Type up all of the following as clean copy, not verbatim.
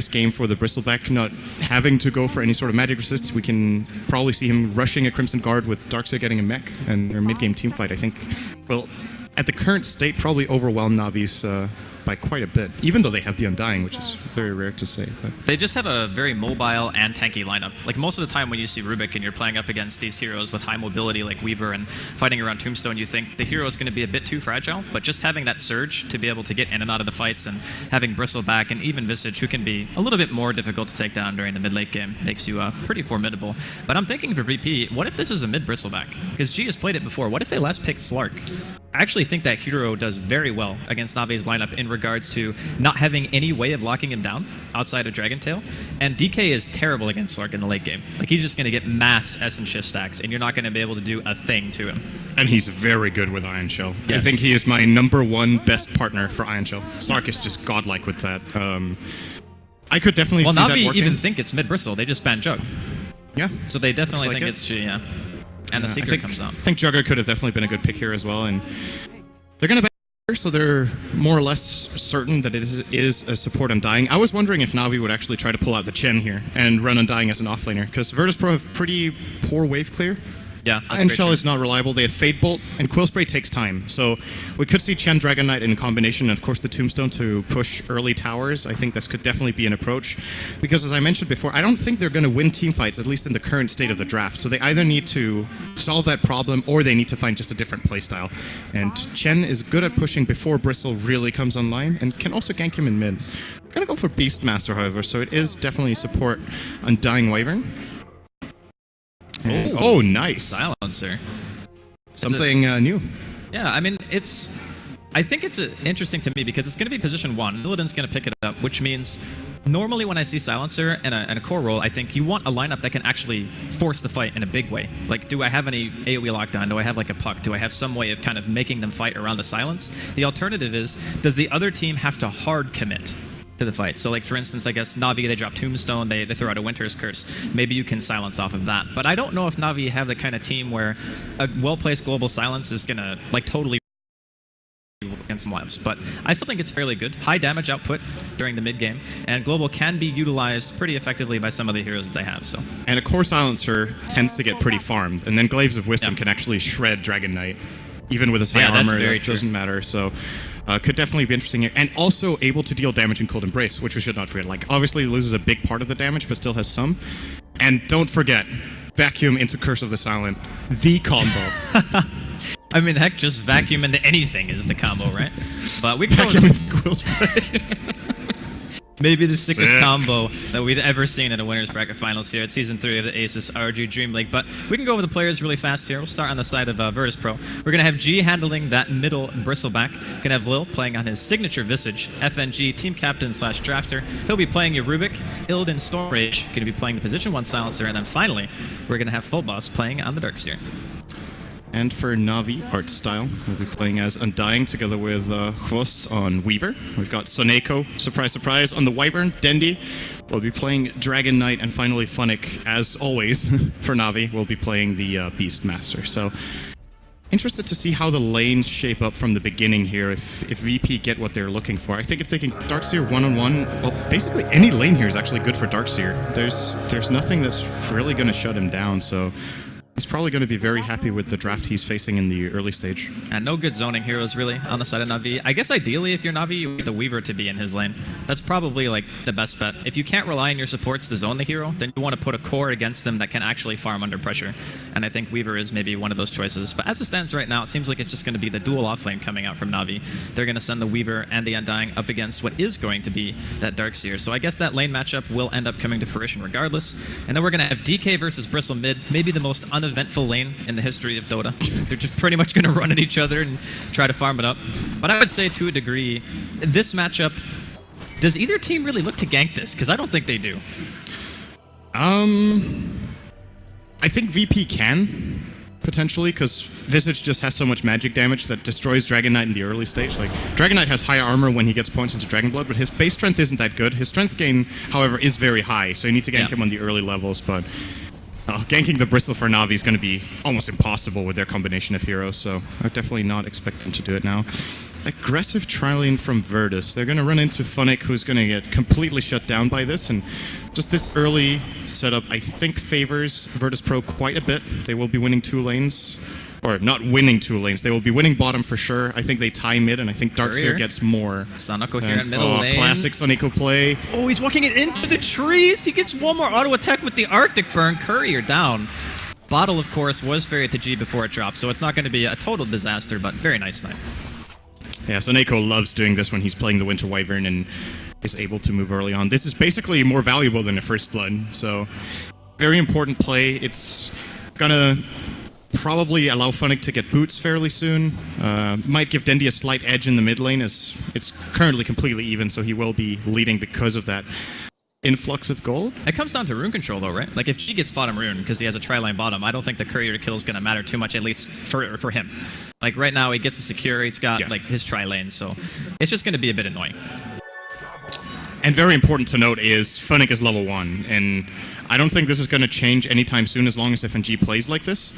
game for the Bristleback, not having to go for any sort of magic resists. We can probably see him rushing a Crimson Guard with Darkseer getting a mech, and their mid-game teamfight, I think, will, at the current state, probably overwhelm Navi's by quite a bit, even though they have the Undying, which is very rare to say. But they just have a very mobile and tanky lineup. Like most of the time when you see Rubik and you're playing up against these heroes with high mobility like Weaver and fighting around Tombstone, you think the hero is going to be a bit too fragile, but just having that surge to be able to get in and out of the fights, and having Bristleback and even Visage, who can be a little bit more difficult to take down during the mid-late game, makes you pretty formidable. But I'm thinking for VP, what if this is a mid Bristleback? Because G has played it before. What if they last pick Slark? I actually think that hero does very well against Nave's lineup in regards to not having any way of locking him down outside of Dragon Tail. And DK is terrible against Slark in the late game. Like, he's just going to get mass Essence Shift stacks, and you're not going to be able to do a thing to him. And he's very good with Iron Shell. Yes. I think he is my #1 best partner for Iron Shell. Slark is just godlike with that. I could definitely see that working. Well, Navi even think it's mid-Bristle. They just ban Jug. Yeah. So they definitely think it's G, yeah. And the Secret comes out. I think Jugger could have definitely been a good pick here as well, and they're going to ban her, so they're more or less certain that it is a support Undying. I was wondering if Navi would actually try to pull out the Chen here and run Undying as an offlaner, because Virtus Pro have pretty poor wave clear. Yeah, Iron Shell is not reliable. They have Fade Bolt, and Quill Spray takes time. So we could see Chen Dragon Knight in combination, and of course the Tombstone to push early towers. I think this could definitely be an approach, because as I mentioned before, I don't think they're going to win team fights, at least in the current state of the draft. So they either need to solve that problem, or they need to find just a different playstyle. And Chen is good at pushing before Bristle really comes online, and can also gank him in mid. I'm going to go for Beastmaster, however, so it is definitely support Undying Wyvern. Oh, nice. Silencer. Something new. Yeah, I mean, I think it's interesting to me because it's going to be position 1. Illidan's going to pick it up, which means normally when I see Silencer and a core roll, I think you want a lineup that can actually force the fight in a big way. Like, do I have any AoE lockdown? Do I have like a puck? Do I have some way of kind of making them fight around the silence? The alternative is, does the other team have to hard commit to the fight? So like, for instance, I guess Navi, they drop Tombstone, they throw out a Winter's Curse. Maybe you can silence off of that. But I don't know if Navi have the kind of team where a well-placed global silence is gonna like totally against some lives. But I still think it's fairly good. High damage output during the mid-game, and global can be utilized pretty effectively by some of the heroes that they have. So. And a core silencer tends to get pretty farmed, and then Glaives of Wisdom can actually shred Dragon Knight. Even with his high armor, it doesn't matter. So could definitely be interesting here. And also able to deal damage in Cold Embrace, which we should not forget. Like, obviously loses a big part of the damage, but still has some. And don't forget, Vacuum into Curse of the Silent. The combo. I mean, heck, just Vacuum into anything is the combo, right? But we can Vacuum into Quill Spray. Maybe the sickest combo that we'd ever seen in a Winners Bracket Finals here at Season 3 of the Asus RG DreamLeague. But we can go over the players really fast here. We'll start on the side of Virtus Pro. We're going to have G handling that middle Bristleback. Going to have Lil playing on his signature Visage, FNG, team captain / drafter. He'll be playing your Rubik, Illidan Stormrage, going to be playing the position 1 silencer. And then finally, we're going to have Full Boss playing on the Darkseer. And for Navi art style, we'll be playing as Undying together with Hvost on Weaver. We've got Soneko, surprise, surprise, on the Wyvern. Dendi will be playing Dragon Knight, and finally Funnick, as always, for Navi, will be playing the Beastmaster. So, interested to see how the lanes shape up from the beginning here, if VP get what they're looking for. I think if they can Darkseer one-on-one, well, basically any lane here is actually good for Darkseer. There's nothing that's really going to shut him down, so he's probably going to be very happy with the draft he's facing in the early stage. And no good zoning heroes, really, on the side of Navi. I guess ideally, if you're Navi, you want the Weaver to be in his lane. That's probably, like, the best bet. If you can't rely on your supports to zone the hero, then you want to put a core against them that can actually farm under pressure. And I think Weaver is maybe one of those choices. But as it stands right now, it seems like it's just going to be the dual offlane coming out from Navi. They're going to send the Weaver and the Undying up against what is going to be that Darkseer. So I guess that lane matchup will end up coming to fruition regardless. And then we're going to have DK versus Bristle mid, maybe the most uneventful lane in the history of Dota. They're just pretty much going to run at each other and try to farm it up. But I would say, to a degree, this matchup, does either team really look to gank this? Because I don't think they do. I think VP can, potentially, because Visage just has so much magic damage that destroys Dragon Knight in the early stage. Like, Dragon Knight has high armor when he gets points into Dragon Blood, but his base strength isn't that good. His strength gain, however, is very high, so you need to gank him on the early levels, but ganking the Bristle for Navi is going to be almost impossible with their combination of heroes, so I would definitely not expect them to do it now. aggressive trialing from Virtus. They're going to run into Funnick, who's going to get completely shut down by this, and just this early setup, I think, favors Virtus Pro quite a bit. They will be winning 2 lanes. Or not winning 2 lanes. They will be winning bottom for sure. I think they tie mid, and I think Darkseer gets more. Sanako here in middle lane. Classic Sanako play. Oh, he's walking it into the trees. He gets one more auto attack with the Arctic Burn. Courier down. Bottle, of course, was fairy at the G before it dropped, so it's not going to be a total disaster, but very nice snipe. Yeah, Sanako loves doing this when he's playing the Winter Wyvern and is able to move early on. This is basically more valuable than a First Blood, so very important play. It's gonna probably allow Funnick to get boots fairly soon. Might give Dendi a slight edge in the mid lane, as it's currently completely even, so he will be leading because of that influx of gold. It comes down to rune control, though, right? Like, if G gets bottom rune because he has a tri-line bottom, I don't think the courier kill is going to matter too much, at least for him. Like, right now, he gets the secure, he's got, like, his tri-lane, so it's just going to be a bit annoying. And very important to note is Funnick is level 1, and I don't think this is going to change anytime soon as long as FNG plays like this.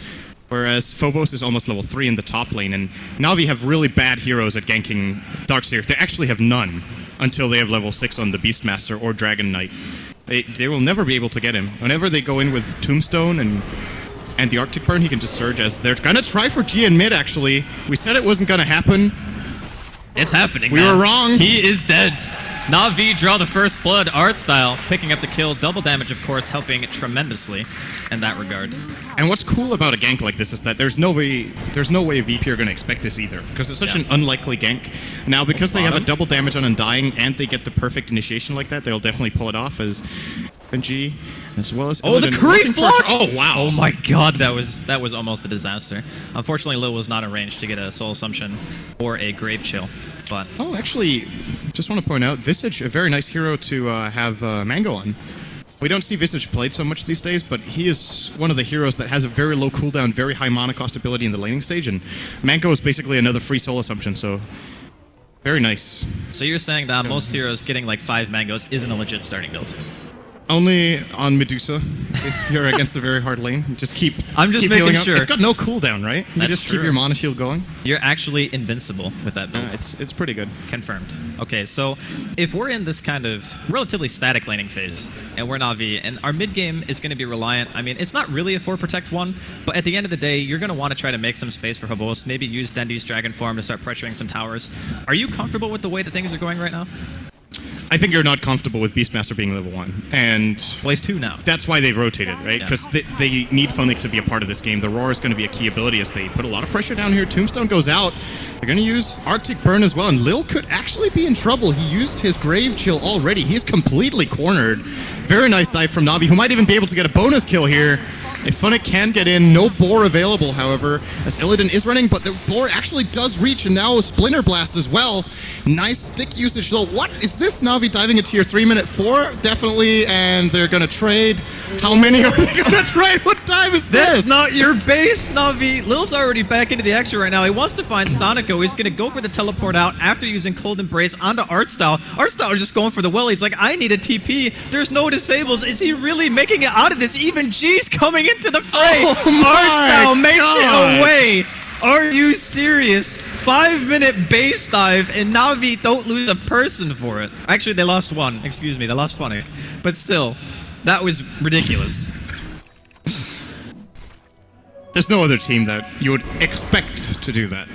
Whereas Phobos is almost level 3 in the top lane, and Na'Vi have really bad heroes at ganking Darkseer. They actually have none until they have level 6 on the Beastmaster or Dragon Knight. They will never be able to get him. Whenever they go in with Tombstone and the Arctic Burn, he can just surge, as they're gonna try for G in mid, actually. We said it wasn't gonna happen. It's happening, We were wrong. He is dead. Na'Vi draw the first blood, art style, picking up the kill, double damage, of course, helping tremendously in that regard. And what's cool about a gank like this is that there's no way VP are going to expect this either, because it's such an unlikely gank. Now, because they have a double damage on Undying and they get the perfect initiation like that, they'll definitely pull it off as NG, as well as the creep block! Oh wow! Oh my god, that was almost a disaster. Unfortunately, Lil was not in range to get a Soul Assumption or a Grave Chill. But actually, just want to point out, Visage, a very nice hero to have Mango on. We don't see Visage played so much these days, but he is one of the heroes that has a very low cooldown, very high mana cost ability in the laning stage, and Mango is basically another free Soul Assumption, so very nice. So you're saying that most heroes getting like 5 mangoes isn't a legit starting build? Only on Medusa, if you're against a very hard lane. Just keep. I'm just keep making sure. It's got no cooldown, right? You That's just true. keep your mana shield going. You're actually invincible with that build. It's pretty good. Confirmed. Okay, so if we're in this kind of relatively static laning phase, and we're Na'Vi, and our mid game is going to be reliant, I mean, it's not really a 4 protect 1, but at the end of the day, you're going to want to try to make some space for Phobos, maybe use Dendi's Dragon Form to start pressuring some towers. Are you comfortable with the way that things are going right now? I think you're not comfortable with Beastmaster being level 1, and well, he's 2 now. That's why they've rotated, right? Because they need Funnick to be a part of this game. The Roar is going to be a key ability as they put a lot of pressure down here. Tombstone goes out. They're going to use Arctic Burn as well, and Lil could actually be in trouble. He used his Grave Chill already. He's completely cornered. Very nice dive from Na'Vi, who might even be able to get a bonus kill here. If Funnick can get in, no Boar available, however, as Illidan is running, but the Boar actually does reach, and now a Splinter Blast as well. Nice stick usage, though. What is this? Na'Vi diving into your 3-minute 4? Definitely, and they're going to trade. How many are they going to trade? What time is this? That's not your base, Na'Vi. Lil's already back into the action right now. He wants to find Sonico. He's going to go for the teleport out after using Cold Embrace onto Artstyle. Artstyle is just going for the well. He's like, I need a TP. There's no disables. Is he really making it out of this? Even G's coming into the fray. Artstyle makes it away. Are you serious? 5-minute base dive, and Na'Vi don't lose a person for it. Actually, they lost 1. Excuse me, they lost 20. But still, that was ridiculous. There's no other team that you would expect to do that.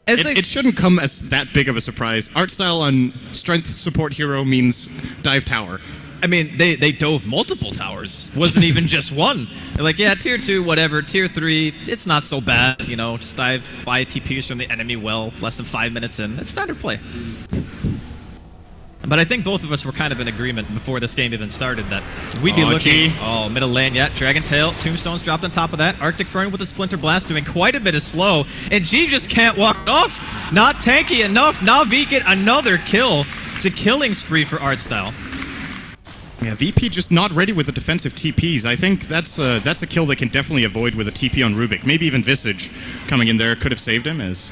It shouldn't come as that big of a surprise. Artstyle on strength support hero means dive tower. I mean, they dove multiple towers. Wasn't even just one. They're like, yeah, tier 2, whatever. Tier 3, it's not so bad. You know, just dive, buy TPs from the enemy well, less than 5 minutes in. It's standard play. But I think both of us were kind of in agreement before this game even started that we'd be looking... Oh, middle lane, yeah. Dragon Tail, Tombstone's dropped on top of that. Arctic Burn with a Splinter Blast doing quite a bit of slow. And G just can't walk off. Not tanky enough. Na'Vi get another kill. It's a killing spree for Artstyle. Yeah, VP just not ready with the defensive TPs. I think that's a kill they can definitely avoid with a TP on Rubik. Maybe even Visage coming in there could have saved him, as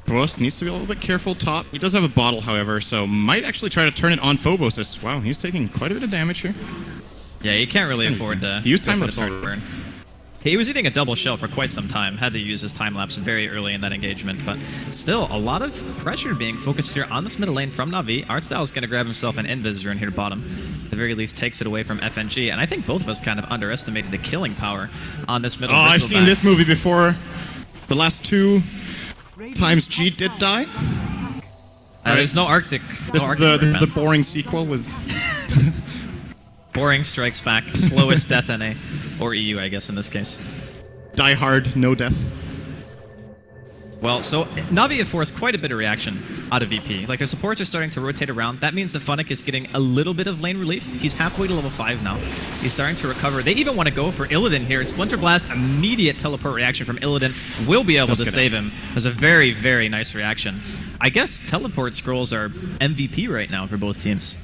Phobos needs to be a little bit careful top. He does have a bottle, however, so might actually try to turn it on Phobos. As, wow, he's taking quite a bit of damage here. Yeah, he can't really afford to use time lapse burn. He was eating a double shell for quite some time, had to use his time lapse very early in that engagement, but still a lot of pressure being focused here on this middle lane from Na'Vi. Artstyle is going to grab himself an Invis rune here bottom. At the very least takes it away from FNG, and I think both of us kind of underestimated the killing power on this middle. Oh, I've seen this movie before. The last 2 times G did die. There's no Arctic. This is the boring sequel with... Boring Strikes Back, slowest death NA, or EU, I guess, in this case. Die Hard, no death. Well, so Na'Vi have forced quite a bit of reaction out of VP. Like, their supports are starting to rotate around. That means that Funnick is getting a little bit of lane relief. He's halfway to level 5 now. He's starting to recover. They even want to go for Illidan here. Splinter Blast, immediate teleport reaction from Illidan, will be able to save him. It was a very, very nice reaction. I guess teleport scrolls are MVP right now for both teams.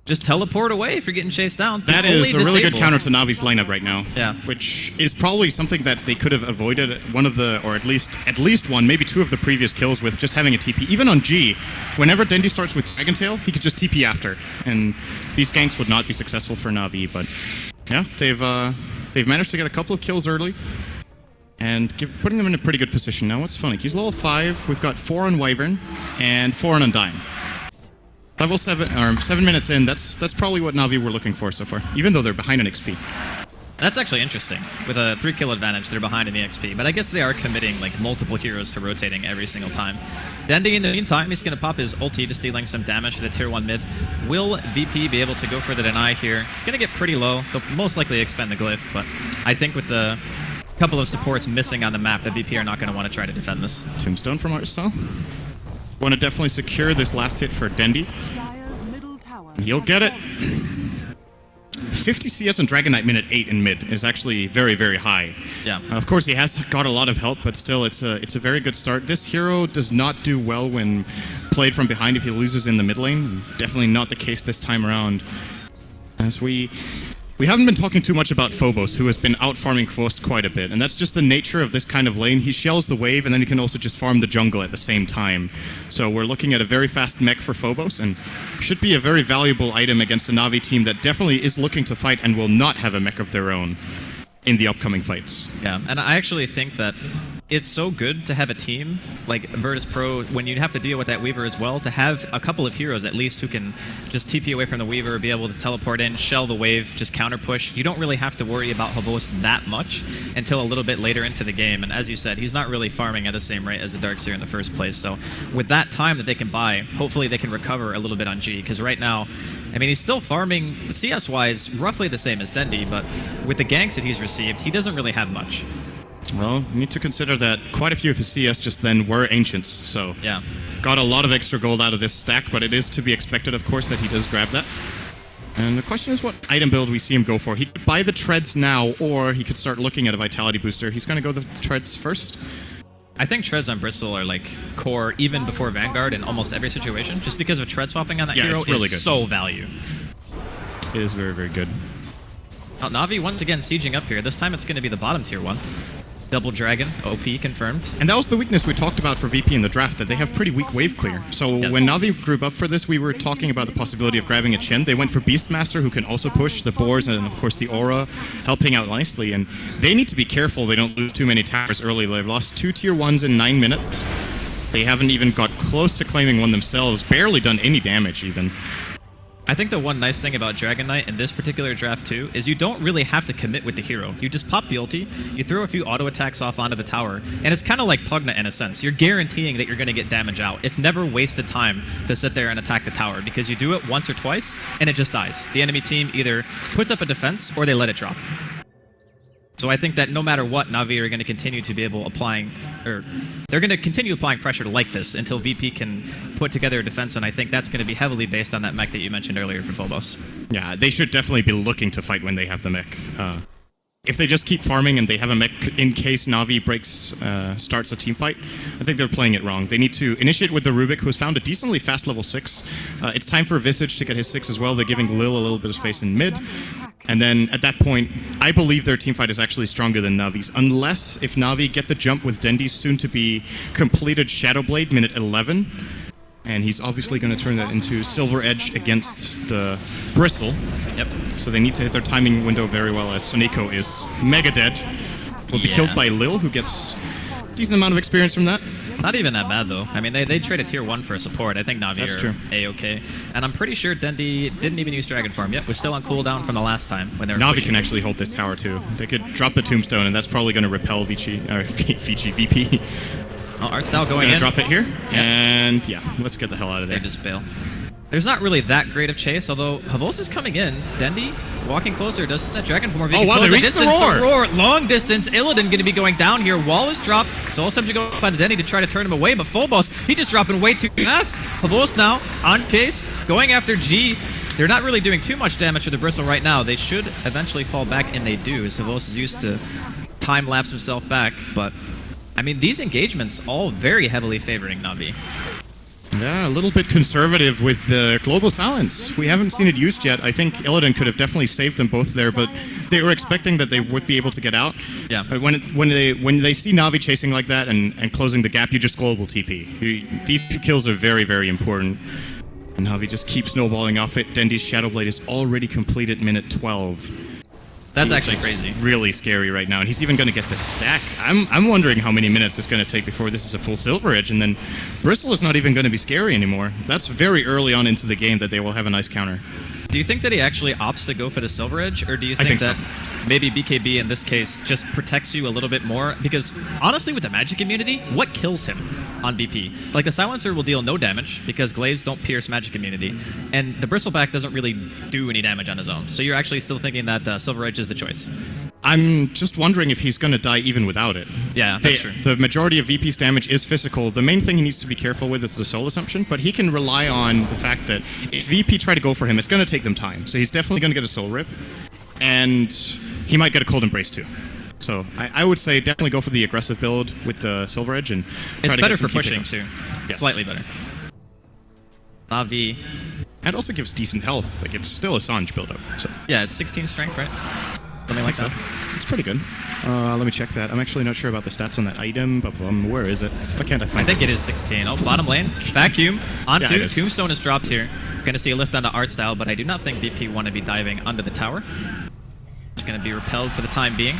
Just teleport away if you're getting chased down. That is a really good counter to Navi's lineup right now. Yeah. Which is probably something that they could have avoided one of the, or at least one, maybe 2 of the previous kills with just having a TP. Even on G, whenever Dendi starts with Dragon Tail, he could just TP after. And these ganks would not be successful for Na'Vi, but yeah, they've managed to get a couple of kills early. And putting them in a pretty good position now. What's funny? He's level 5, we've got 4 on Wyvern, and 4 on Undying. Level 7, or 7 minutes in, that's probably what Na'Vi were looking for so far, even though they're behind in XP. That's actually interesting. With a 3-kill advantage, they're behind in the XP, but I guess they are committing like multiple heroes to rotating every single time. Dendi, in the meantime, he's going to pop his ulti, just dealing some damage to the tier 1 mid. Will VP be able to go for the deny here? It's going to get pretty low. They'll most likely expend the glyph, but I think with the couple of supports missing on the map, the VP are not going to want to try to defend this. Tombstone from Artstyle. Want to definitely secure this last hit for Dendi. He'll get it. 50 CS on Dragon Knight minute 8 in mid is actually very, very high. Yeah. Of course, he has got a lot of help, but still, it's a very good start. This hero does not do well when played from behind if he loses in the mid lane. Definitely not the case this time around. As we haven't been talking too much about Phobos, who has been out farming Quost quite a bit, and that's just the nature of this kind of lane. He shells the wave, and then he can also just farm the jungle at the same time. So we're looking at a very fast mech for Phobos, and should be a very valuable item against a Na'Vi team that definitely is looking to fight and will not have a mech of their own in the upcoming fights. Yeah, and I actually think that it's so good to have a team like Virtus Pro when you have to deal with that Weaver as well, to have a couple of heroes at least who can just TP away from the Weaver, be able to teleport in, shell the wave, just counter push. You don't really have to worry about Phobos that much until a little bit later into the game. And as you said, he's not really farming at the same rate as the Darkseer in the first place. So with that time that they can buy, hopefully they can recover a little bit on G, because right now, I mean, he's still farming CS-wise roughly the same as Dendi, but with the ganks that he's received, he doesn't really have much. Well, you need to consider that quite a few of his CS just then were Ancients, so yeah, got a lot of extra gold out of this stack, but it is to be expected, of course, that he does grab that. And the question is what item build we see him go for. He could buy the Treads now, or he could start looking at a Vitality booster. He's going to go the Treads first. I think Treads on Bristle are like core even before Vanguard in almost every situation, just because of Tread swapping on that hero really is good. So value. It is very, very good. Now, Na'Vi once again sieging up here. This time it's going to be the bottom tier 1. Double Dragon, OP confirmed. And that was the weakness we talked about for VP in the draft, that they have pretty weak wave clear. So when Na'Vi group up for this, we were talking about the possibility of grabbing a Chen. They went for Beastmaster, who can also push the Boars, and of course the Aura, helping out nicely. And they need to be careful they don't lose too many towers early. They've lost 2 tier 1s in 9 minutes. They haven't even got close to claiming one themselves, barely done any damage even. I think the one nice thing about Dragon Knight in this particular draft too is you don't really have to commit with the hero. You just pop the ulti, you throw a few auto attacks off onto the tower, and it's kind of like Pugna in a sense. You're guaranteeing that you're going to get damage out. It's never wasted time to sit there and attack the tower, because you do it once or twice and it just dies. The enemy team either puts up a defense or they let it drop. So I think that no matter what, Na'Vi are going to continue to be they're going to continue applying pressure like this until VP can put together a defense, and I think that's going to be heavily based on that mech that you mentioned earlier for Phobos. Yeah, they should definitely be looking to fight when they have the mech. If they just keep farming and they have a mech in case Na'Vi starts a team fight, I think they're playing it wrong. They need to initiate with the Rubik, who's found a decently fast level 6. It's time for Visage to get his 6 as well. They're giving Lil a little bit of space in mid. And then at that point, I believe their teamfight is actually stronger than Navi's. Unless if Na'Vi get the jump with Dendi's soon-to-be completed Shadowblade minute 11. And he's obviously going to turn that into Silver Edge against the Bristle. Yep. So they need to hit their timing window very well, as Soneko is mega dead. Will be killed by Lil, who gets a decent amount of experience from that. Not even that bad, though. I mean, they trade a tier 1 for a support. I think Navi That's are true. A-okay. And I'm pretty sure Dendi didn't even use Dragon Form yet. Was still on cooldown from the last time when they were Navi pushing. can actually hold this tower, too. They could drop the Tombstone, and that's probably going to repel VP. Oh, art style Going going to in. drop it here, and yeah, let's get the hell out of They there. just bail. There's not really that great of chase, although Havos is coming in. Dendi walking closer, does set Dragon Form. Oh, wow, they reached the roar. Long distance. Illidan going to be going down here. Wall is dropped. Soul Sub to go find Dendi to try to turn him away, but Full Boss, he just dropping way too fast. Havos now on case, going after G. They're not really doing too much damage to the Bristle right now. They should eventually fall back, and they do. Havos is used to time-lapse himself back, but I mean, these engagements all very heavily favoring Navi. Yeah, a little bit conservative with the Global Silence. We haven't seen it used yet. I think Illidan could have definitely saved them both there, but they were expecting that they would be able to get out. Yeah. But when they see Navi chasing like that and closing the gap, you just global TP. These kills are very, very important. And Navi just keeps snowballing off it. Dendi's Shadow Blade is already complete at minute 12. That's actually crazy. Really scary right now, and he's even going to get the stack. I'm wondering how many minutes it's going to take before this is a full Silver Edge, and then Bristle is not even going to be scary anymore. That's very early on into the game that they will have a nice counter. Do you think that he actually opts to go for the Silver Edge, or do you think think that maybe BKB in this case just protects you a little bit more? Because honestly, with the magic immunity, what kills him on BP? Like, the Silencer will deal no damage because Glaives don't pierce magic immunity, and the Bristleback doesn't really do any damage on his own. So you're actually still thinking that Silver Edge is the choice. I'm just wondering if he's going to die even without it. Yeah, that's true. The majority of VP's damage is physical. The main thing he needs to be careful with is the soul assumption, but he can rely on the fact that if VP try to go for him, it's going to take them time. So he's definitely going to get a soul rip, and he might get a cold embrace too. So I would say definitely go for the aggressive build with the Silver Edge and try It's to better get some for key pushing pickups. too. Yes. Slightly better. Navi. And also gives decent health. Like, it's still a Sanj build-up. So Yeah, it's 16 strength, right? Something like that. It's pretty good. Let me check that. I'm actually not sure about the stats on that item, but where is it? Why can't I I find think it? it is 16. Oh, bottom lane. Vacuum. Onto. Yeah, it is. Tombstone is dropped here. Going to see a lift onto art style, but I do not think VP want to be diving under the tower. It's going to be repelled for the time being.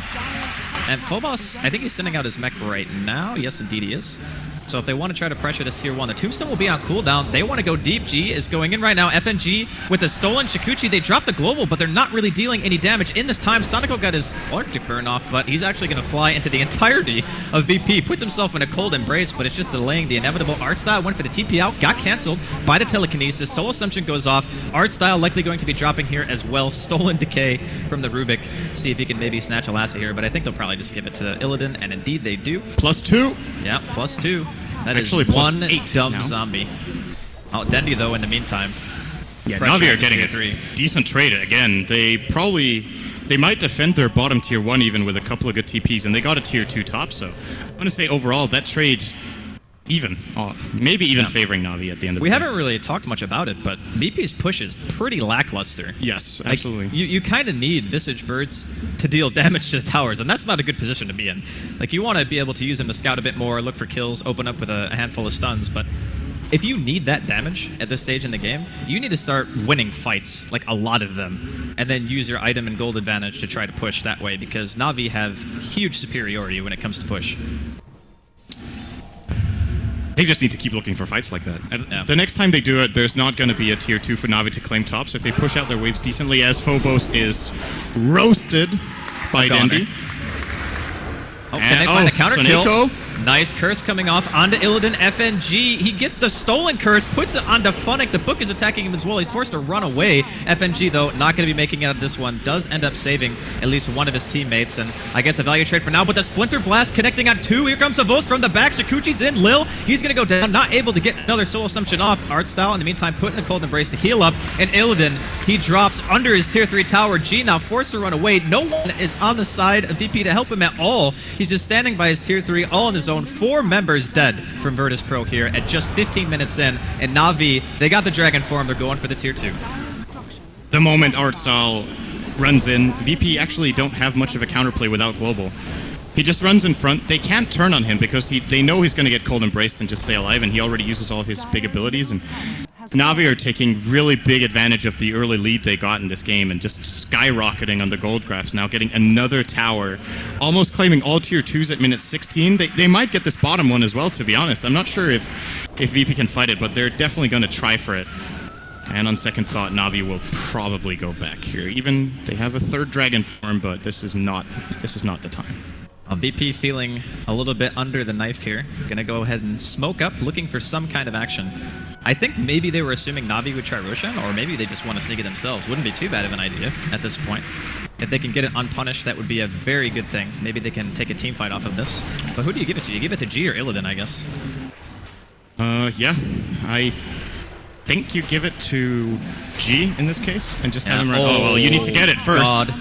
And Phobos, I think he's sending out his mech right now. Yes, indeed he is. So if they want to try to pressure this tier 1, the Tombstone will be on cooldown. They want to go deep. G is going in right now. FNG with the stolen Shikuchi. They dropped the global, but they're not really dealing any damage in this time. Sonico got his Arctic burn off, but he's actually going to fly into the entirety of VP. Puts himself in a cold embrace, but it's just delaying the inevitable. Art style went for the TP out, got canceled by the telekinesis. Soul Assumption goes off. Art style likely going to be dropping here as well. Stolen Decay from the Rubik. See if he can maybe snatch a Lassie here, but I think they'll probably just give it to Illidan, and indeed they do. +2. Yeah, +2. That Actually, is one +8 dumb now. zombie. Oh, Dendi, though, in the meantime. Yeah, Pressure Navi are into getting tier a 3. decent trade again. They might defend their bottom tier 1 even with a couple of good TPs, and they got a tier 2 top, so I'm going to say overall that trade even. Maybe even favoring Navi at the end of the We day. haven't really talked much about it, but VP's push is pretty lackluster. Yes, Like, absolutely. you kind of need Visage Birds to deal damage to the towers, and that's not a good position to be in. Like, you want to be able to use them to scout a bit more, look for kills, open up with a handful of stuns, but if you need that damage at this stage in the game, you need to start winning fights, like a lot of them, and then use your item and gold advantage to try to push that way, because Navi have huge superiority when it comes to push. They just need to keep looking for fights like that. And Yeah. the next time they do it, there's not going to be a tier 2 for Navi to claim top, so if they push out their waves decently, as Phobos is roasted by Gone, Dendi. Oh, can they find a counter kill? Soneko. Nice curse coming off onto Illidan. FNG, he gets the stolen curse, puts it onto Funnick. The book is attacking him as well. He's forced to run away. FNG, though, not going to be making it out of this one. Does end up saving at least one of his teammates. And I guess a value trade for now. But the Splinter Blast connecting on 2. Here comes Savos from the back. Shikuchi's in. Lil, he's going to go down. Not able to get another Soul Assumption off. Art style, in the meantime, putting the Cold Embrace to heal up. And Illidan, he drops under his tier 3 tower. G now forced to run away. No one is on the side of VP to help him at all. He's just standing by his tier 3 all on his own. 4 members dead from Virtus Pro here at just 15 minutes in. And Navi, they got the Dragon Form. They're going for the tier 2. The moment Art Style runs in, VP actually don't have much of a counterplay without Global. He just runs in front. They can't turn on him because they know he's going to get cold embraced and just stay alive, and he already uses all his big abilities. And Na'Vi are taking really big advantage of the early lead they got in this game and just skyrocketing on the gold graphs now, getting another tower, almost claiming all tier 2s at minute 16. They might get this bottom one as well, to be honest. I'm not sure if VP can fight it, but they're definitely going to try for it. And on second thought, Na'Vi will probably go back here. Even they have a third dragon form, but this is not the time. VP feeling a little bit under the knife here. Gonna go ahead and smoke up, looking for some kind of action. I think maybe they were assuming Na'Vi would try Roshan, or maybe they just want to sneak it themselves. Wouldn't be too bad of an idea at this point. If they can get it unpunished, that would be a very good thing. Maybe they can take a team fight off of this. But who do you give it to? You give it to G or Illidan, I guess. Yeah. I think you give it to G in this case, and just have him run. Oh, well, you need to get it first. God.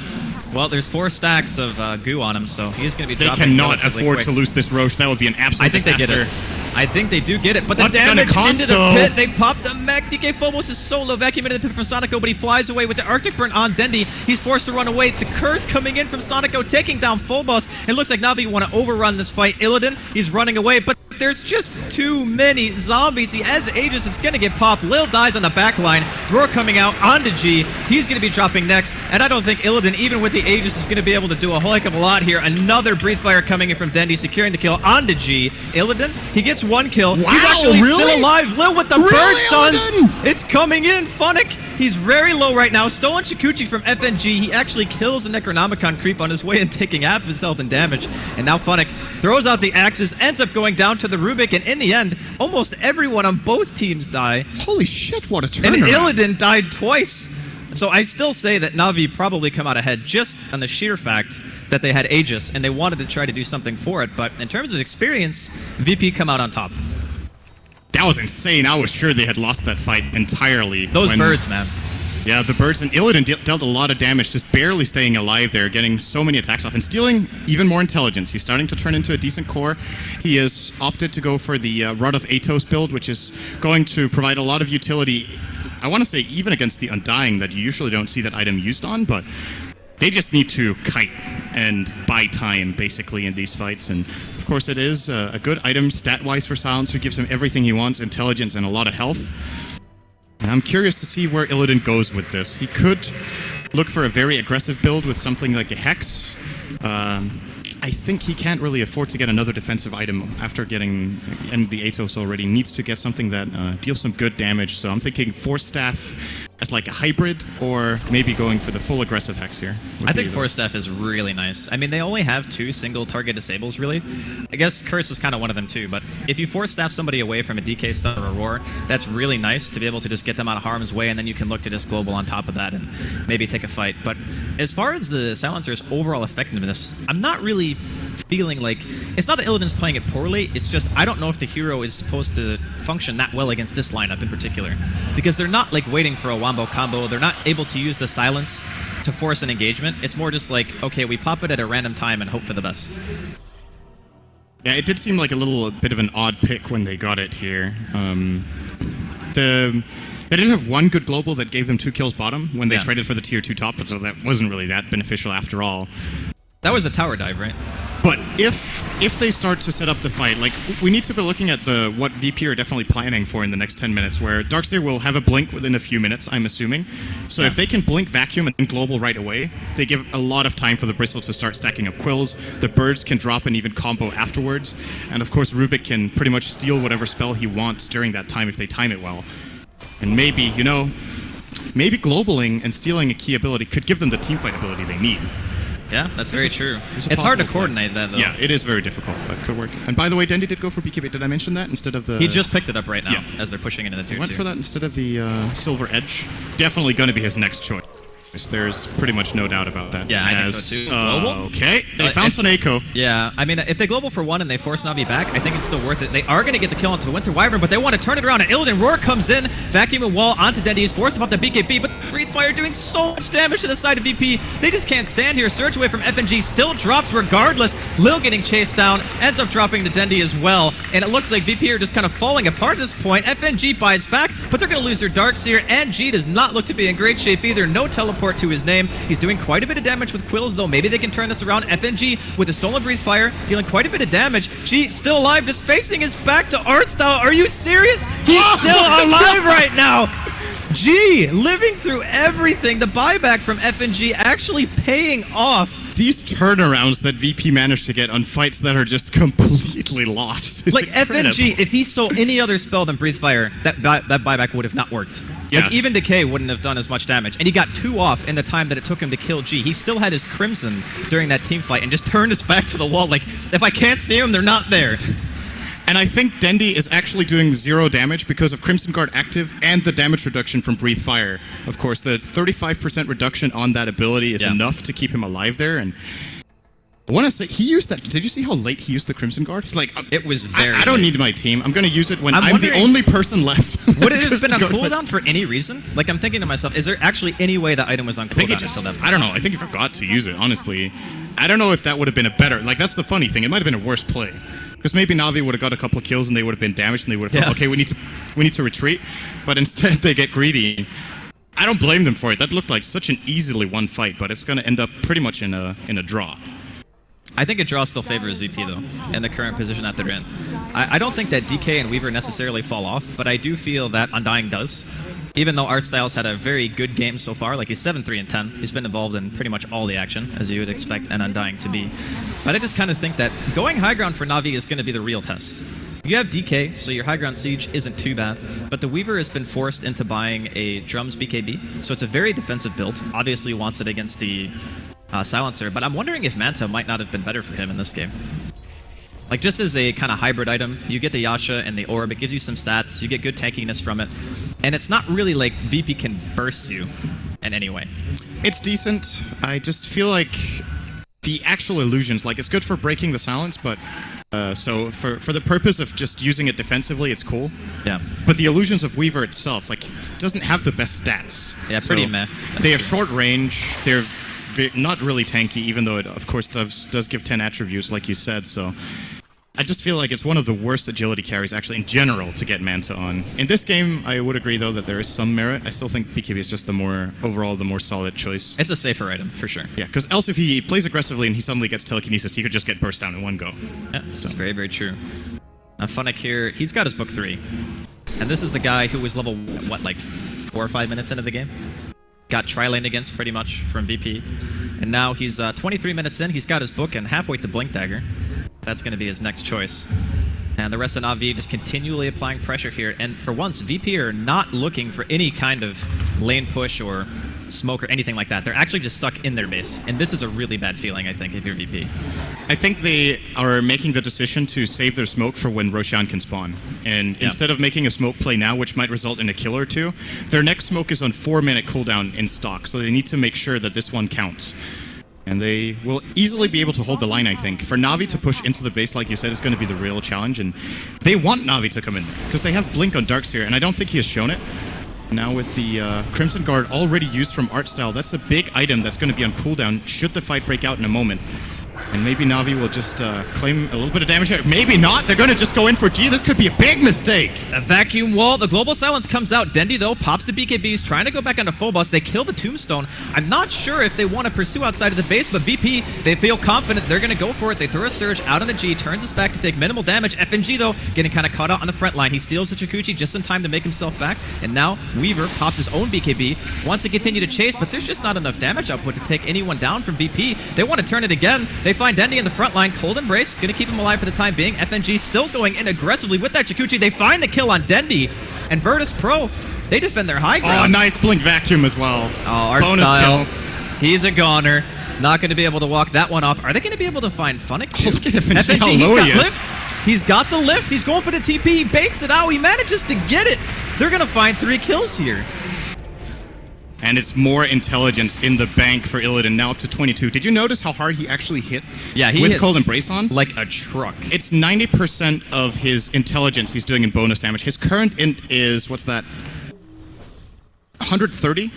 Well, there's 4 stacks of goo on him, so he's going to be dropping. They cannot afford to lose this Roche. That would be an absolute disaster. I think they get it. I think they do get it, but the What's it damage gonna cost, into the though? pit, they pop the mech. DK Phobos is solo vacuum into the pit from Sonico, but he flies away with the Arctic Burn on Dendi. He's forced to run away. The curse coming in from Sonico, taking down Phobos. It looks like Na'Vi want to overrun this fight. Illidan, he's running away, but there's just too many zombies. He has Aegis, it's going to get popped. Lil dies on the back line. Roar coming out onto G. He's going to be dropping next, and I don't think Illidan, even with the Aegis, is going to be able to do a whole heck of a lot here. Another Breathe Fire coming in from Dendi, securing the kill onto G. Illidan, he gets 1 kill. Wow, He's actually really? still alive. Lil with the Really, bird stuns. Illidan? It's coming in. Funnick, he's very low right now. Stolen Shikuchi from FNG. He actually kills the Necronomicon creep on his way and taking half of his health and damage. And now Funnick throws out the axes, ends up going down to the Rubik, and in the end, almost everyone on both teams die. Holy shit, what a turnaround. And Illidan died twice. So I still say that Na'Vi probably come out ahead just on the sheer fact that they had Aegis and they wanted to try to do something for it. But in terms of experience, VP come out on top. That was insane. I was sure they had lost that fight entirely. Those birds, man. Yeah, the birds. And Illidan dealt a lot of damage, just barely staying alive there, getting so many attacks off and stealing even more intelligence. He's starting to turn into a decent core. He has opted to go for the Rod of Atos build, which is going to provide a lot of utility, I want to say even against the Undying that you usually don't see that item used on, but they just need to kite and buy time, basically, in these fights. And, of course, it is a good item stat-wise for Silencer. Gives him everything he wants, intelligence and a lot of health. And I'm curious to see where Illidan goes with this. He could look for a very aggressive build with something like a Hex. I think he can't really afford to get another defensive item after getting and the Atos already. Needs to get something that deals some good damage. So I'm thinking Force Staff as like a hybrid, or maybe going for the full aggressive Hex here. I think Force Staff is really nice. I mean, they only have 2 single target disables, really. I guess Curse is kind of one of them too, but if you Force Staff somebody away from a DK stun or a Roar, that's really nice to be able to just get them out of harm's way, and then you can look to just global on top of that and maybe take a fight. But as far as the Silencer's overall effectiveness, I'm not really feeling like... It's not that Illidan's playing it poorly, it's just I don't know if the hero is supposed to function that well against this lineup in particular. Because they're not like waiting for a Wombo combo, they're not able to use the silence to force an engagement. It's more just like, okay, we pop it at a random time and hope for the best. Yeah, it did seem like a little bit of an odd pick when they got it here. They didn't have one good global that gave them 2 kills bottom when they traded for the tier 2 top, so that wasn't really that beneficial after all. That was a tower dive, right? But if they start to set up the fight, like, we need to be looking at what VP are definitely planning for in the next 10 minutes, where Darkseer will have a blink within a few minutes, I'm assuming. So if they can blink vacuum and global right away, they give a lot of time for the Bristle to start stacking up quills. The birds can drop an even combo afterwards. And of course, Rubik can pretty much steal whatever spell he wants during that time if they time it well. And maybe, maybe globaling and stealing a key ability could give them the teamfight ability they need. Yeah, that's very true. It's hard to coordinate that, though. Yeah, it is very difficult, but it could work. And by the way, Dendi did go for BKB. Did I mention that instead of the... He just picked it up right now as they're pushing into the tier 2. Went for that instead of the Silver Edge. Definitely going to be his next choice. There's pretty much no doubt about that. Yeah, I think so too. Global? Okay, they found Sonico. Yeah, I mean, if they global for 1 and they force Na'Vi back, I think it's still worth it. They are going to get the kill onto the Winter Wyvern, but they want to turn it around. And Illidan Roar comes in, vacuum a wall onto Dendi. He's forced him off the BKB, but Breathe Fire doing so much damage to the side of VP. They just can't stand here. Surge away from FNG still drops regardless. Lil getting chased down, ends up dropping to Dendi as well. And it looks like VP are just kind of falling apart at this point. FNG bites back, but they're going to lose their Darkseer, and G does not look to be in great shape either. No teleport support to his name. He's doing quite a bit of damage with Quills, though. Maybe they can turn this around. FNG with a Stolen Breathe Fire, dealing quite a bit of damage. G still alive, just facing his back to Artstyle. Are you serious? He's still alive right now. G living through everything. The buyback from FNG actually paying off. These turnarounds that VP managed to get on fights that are just completely lost. Like incredible. FNG, if he stole any other spell than Breathe Fire, that buyback would have not worked. Yeah. Like even Decay wouldn't have done as much damage. And he got 2 off in the time that it took him to kill G. He still had his Crimson during that team fight and just turned his back to the wall. Like, if I can't see them, they're not there. And I think Dendi is actually doing 0 damage because of Crimson Guard active and the damage reduction from Breathe Fire. Of course, the 35% reduction on that ability is enough to keep him alive there. And I want to say, he used that. Did you see how late he used the Crimson Guard? It's like, it was very I don't late. need my team. I'm going to use it when I'm the only person left. Would it have been on cooldown for any reason? Like, I'm thinking to myself, is there actually any way that item was on cooldown? I don't know. I think he forgot to use it, honestly. I don't know if that would have been a better... Like, that's the funny thing. It might have been a worse play. Because maybe Na'Vi would have got a couple of kills and they would have been damaged and they would have thought, okay, we need to retreat. But instead they get greedy. I don't blame them for it. That looked like such an easily won fight, but it's going to end up pretty much in a draw. I think a draw still favors VP, though, in the current position that they're in. I don't think that DK and Weaver necessarily fall off, but I do feel that Undying does. Even though Artstyle's had a very good game so far, like he's 7-3-10. He's been involved in pretty much all the action, as you would expect an Undying to be. But I just kind of think that going high ground for Na'Vi is going to be the real test. You have DK, so your high ground siege isn't too bad, but the Weaver has been forced into buying a Drums BKB, so it's a very defensive build. Obviously wants it against the Silencer, but I'm wondering if Manta might not have been better for him in this game. Like, just as a kind of hybrid item, you get the Yasha and the Orb, it gives you some stats, you get good tankiness from it, and it's not really like VP can burst you in any way. It's decent. I just feel like the actual illusions, like, it's good for breaking the silence, but so for the purpose of just using it defensively, it's cool. Yeah. But the illusions of Weaver itself, like, doesn't have the best stats. Yeah, pretty meh. They have short range, they're not really tanky, even though it, of course, does give 10 attributes, like you said, so... I just feel like it's one of the worst agility carries, actually, in general, to get Manta on. In this game, I would agree, though, that there is some merit. I still think BKB is just the more solid choice. It's a safer item, for sure. Yeah, because else if he plays aggressively and he suddenly gets telekinesis, he could just get burst down in one go. Yeah, that's very, very true. Now, Funnick here, he's got his book 3. And this is the guy who was level, what, like 4 or 5 minutes into the game? Got tri-lane against, pretty much, from VP. And now he's 23 minutes in, he's got his book and halfway to Blink Dagger. That's going to be his next choice. And the rest of Na'Vi just continually applying pressure here. And for once, VP are not looking for any kind of lane push or smoke or anything like that. They're actually just stuck in their base. And this is a really bad feeling, I think, if you're VP. I think they are making the decision to save their smoke for when Roshan can spawn. And instead of making a smoke play now, which might result in a kill or two, their next smoke is on 4-minute cooldown in stock. So they need to make sure that this one counts. And they will easily be able to hold the line, I think. For Na'Vi to push into the base, like you said, is going to be the real challenge. And they want Na'Vi to come in there, because they have Blink on Darkseer, and I don't think he has shown it. Now with the Crimson Guard already used from Artstyle, that's a big item that's going to be on cooldown should the fight break out in a moment. And maybe Na'Vi will just claim a little bit of damage here. Maybe not. They're going to just go in for G. This could be a big mistake. A vacuum wall. The Global Silence comes out. Dendi, though, pops the BKBs, trying to go back onto full boss. They kill the Tombstone. I'm not sure if they want to pursue outside of the base, but VP, they feel confident. They're going to go for it. They throw a Surge out on a G, turns us back to take minimal damage. FNG, though, getting kind of caught out on the front line. He steals the Chikuchi just in time to make himself back. And now Weaver pops his own BKB, wants to continue to chase, but there's just not enough damage output to take anyone down from VP. They want to turn it again. They find Dendi in the front line. Cold Embrace, going to keep him alive for the time being. FNG still going in aggressively with that Chikuchi. They find the kill on Dendi. And Virtus Pro, they defend their high ground. Oh, nice Blink Vacuum as well. Oh, Artstyle. He's a goner. Not going to be able to walk that one off. Are they going to be able to find Funnick too? Look at FNG, how he's low got he is. lift. He's got the lift. He's going for the TP. He bakes it out. He manages to get it. They're going to find 3 kills here. And it's more intelligence in the bank for Illidan, now up to 22. Did you notice how hard he actually hit with Cold Embrace on? Like a truck. It's 90% of his intelligence he's doing in bonus damage. His current int is, what's that? 130?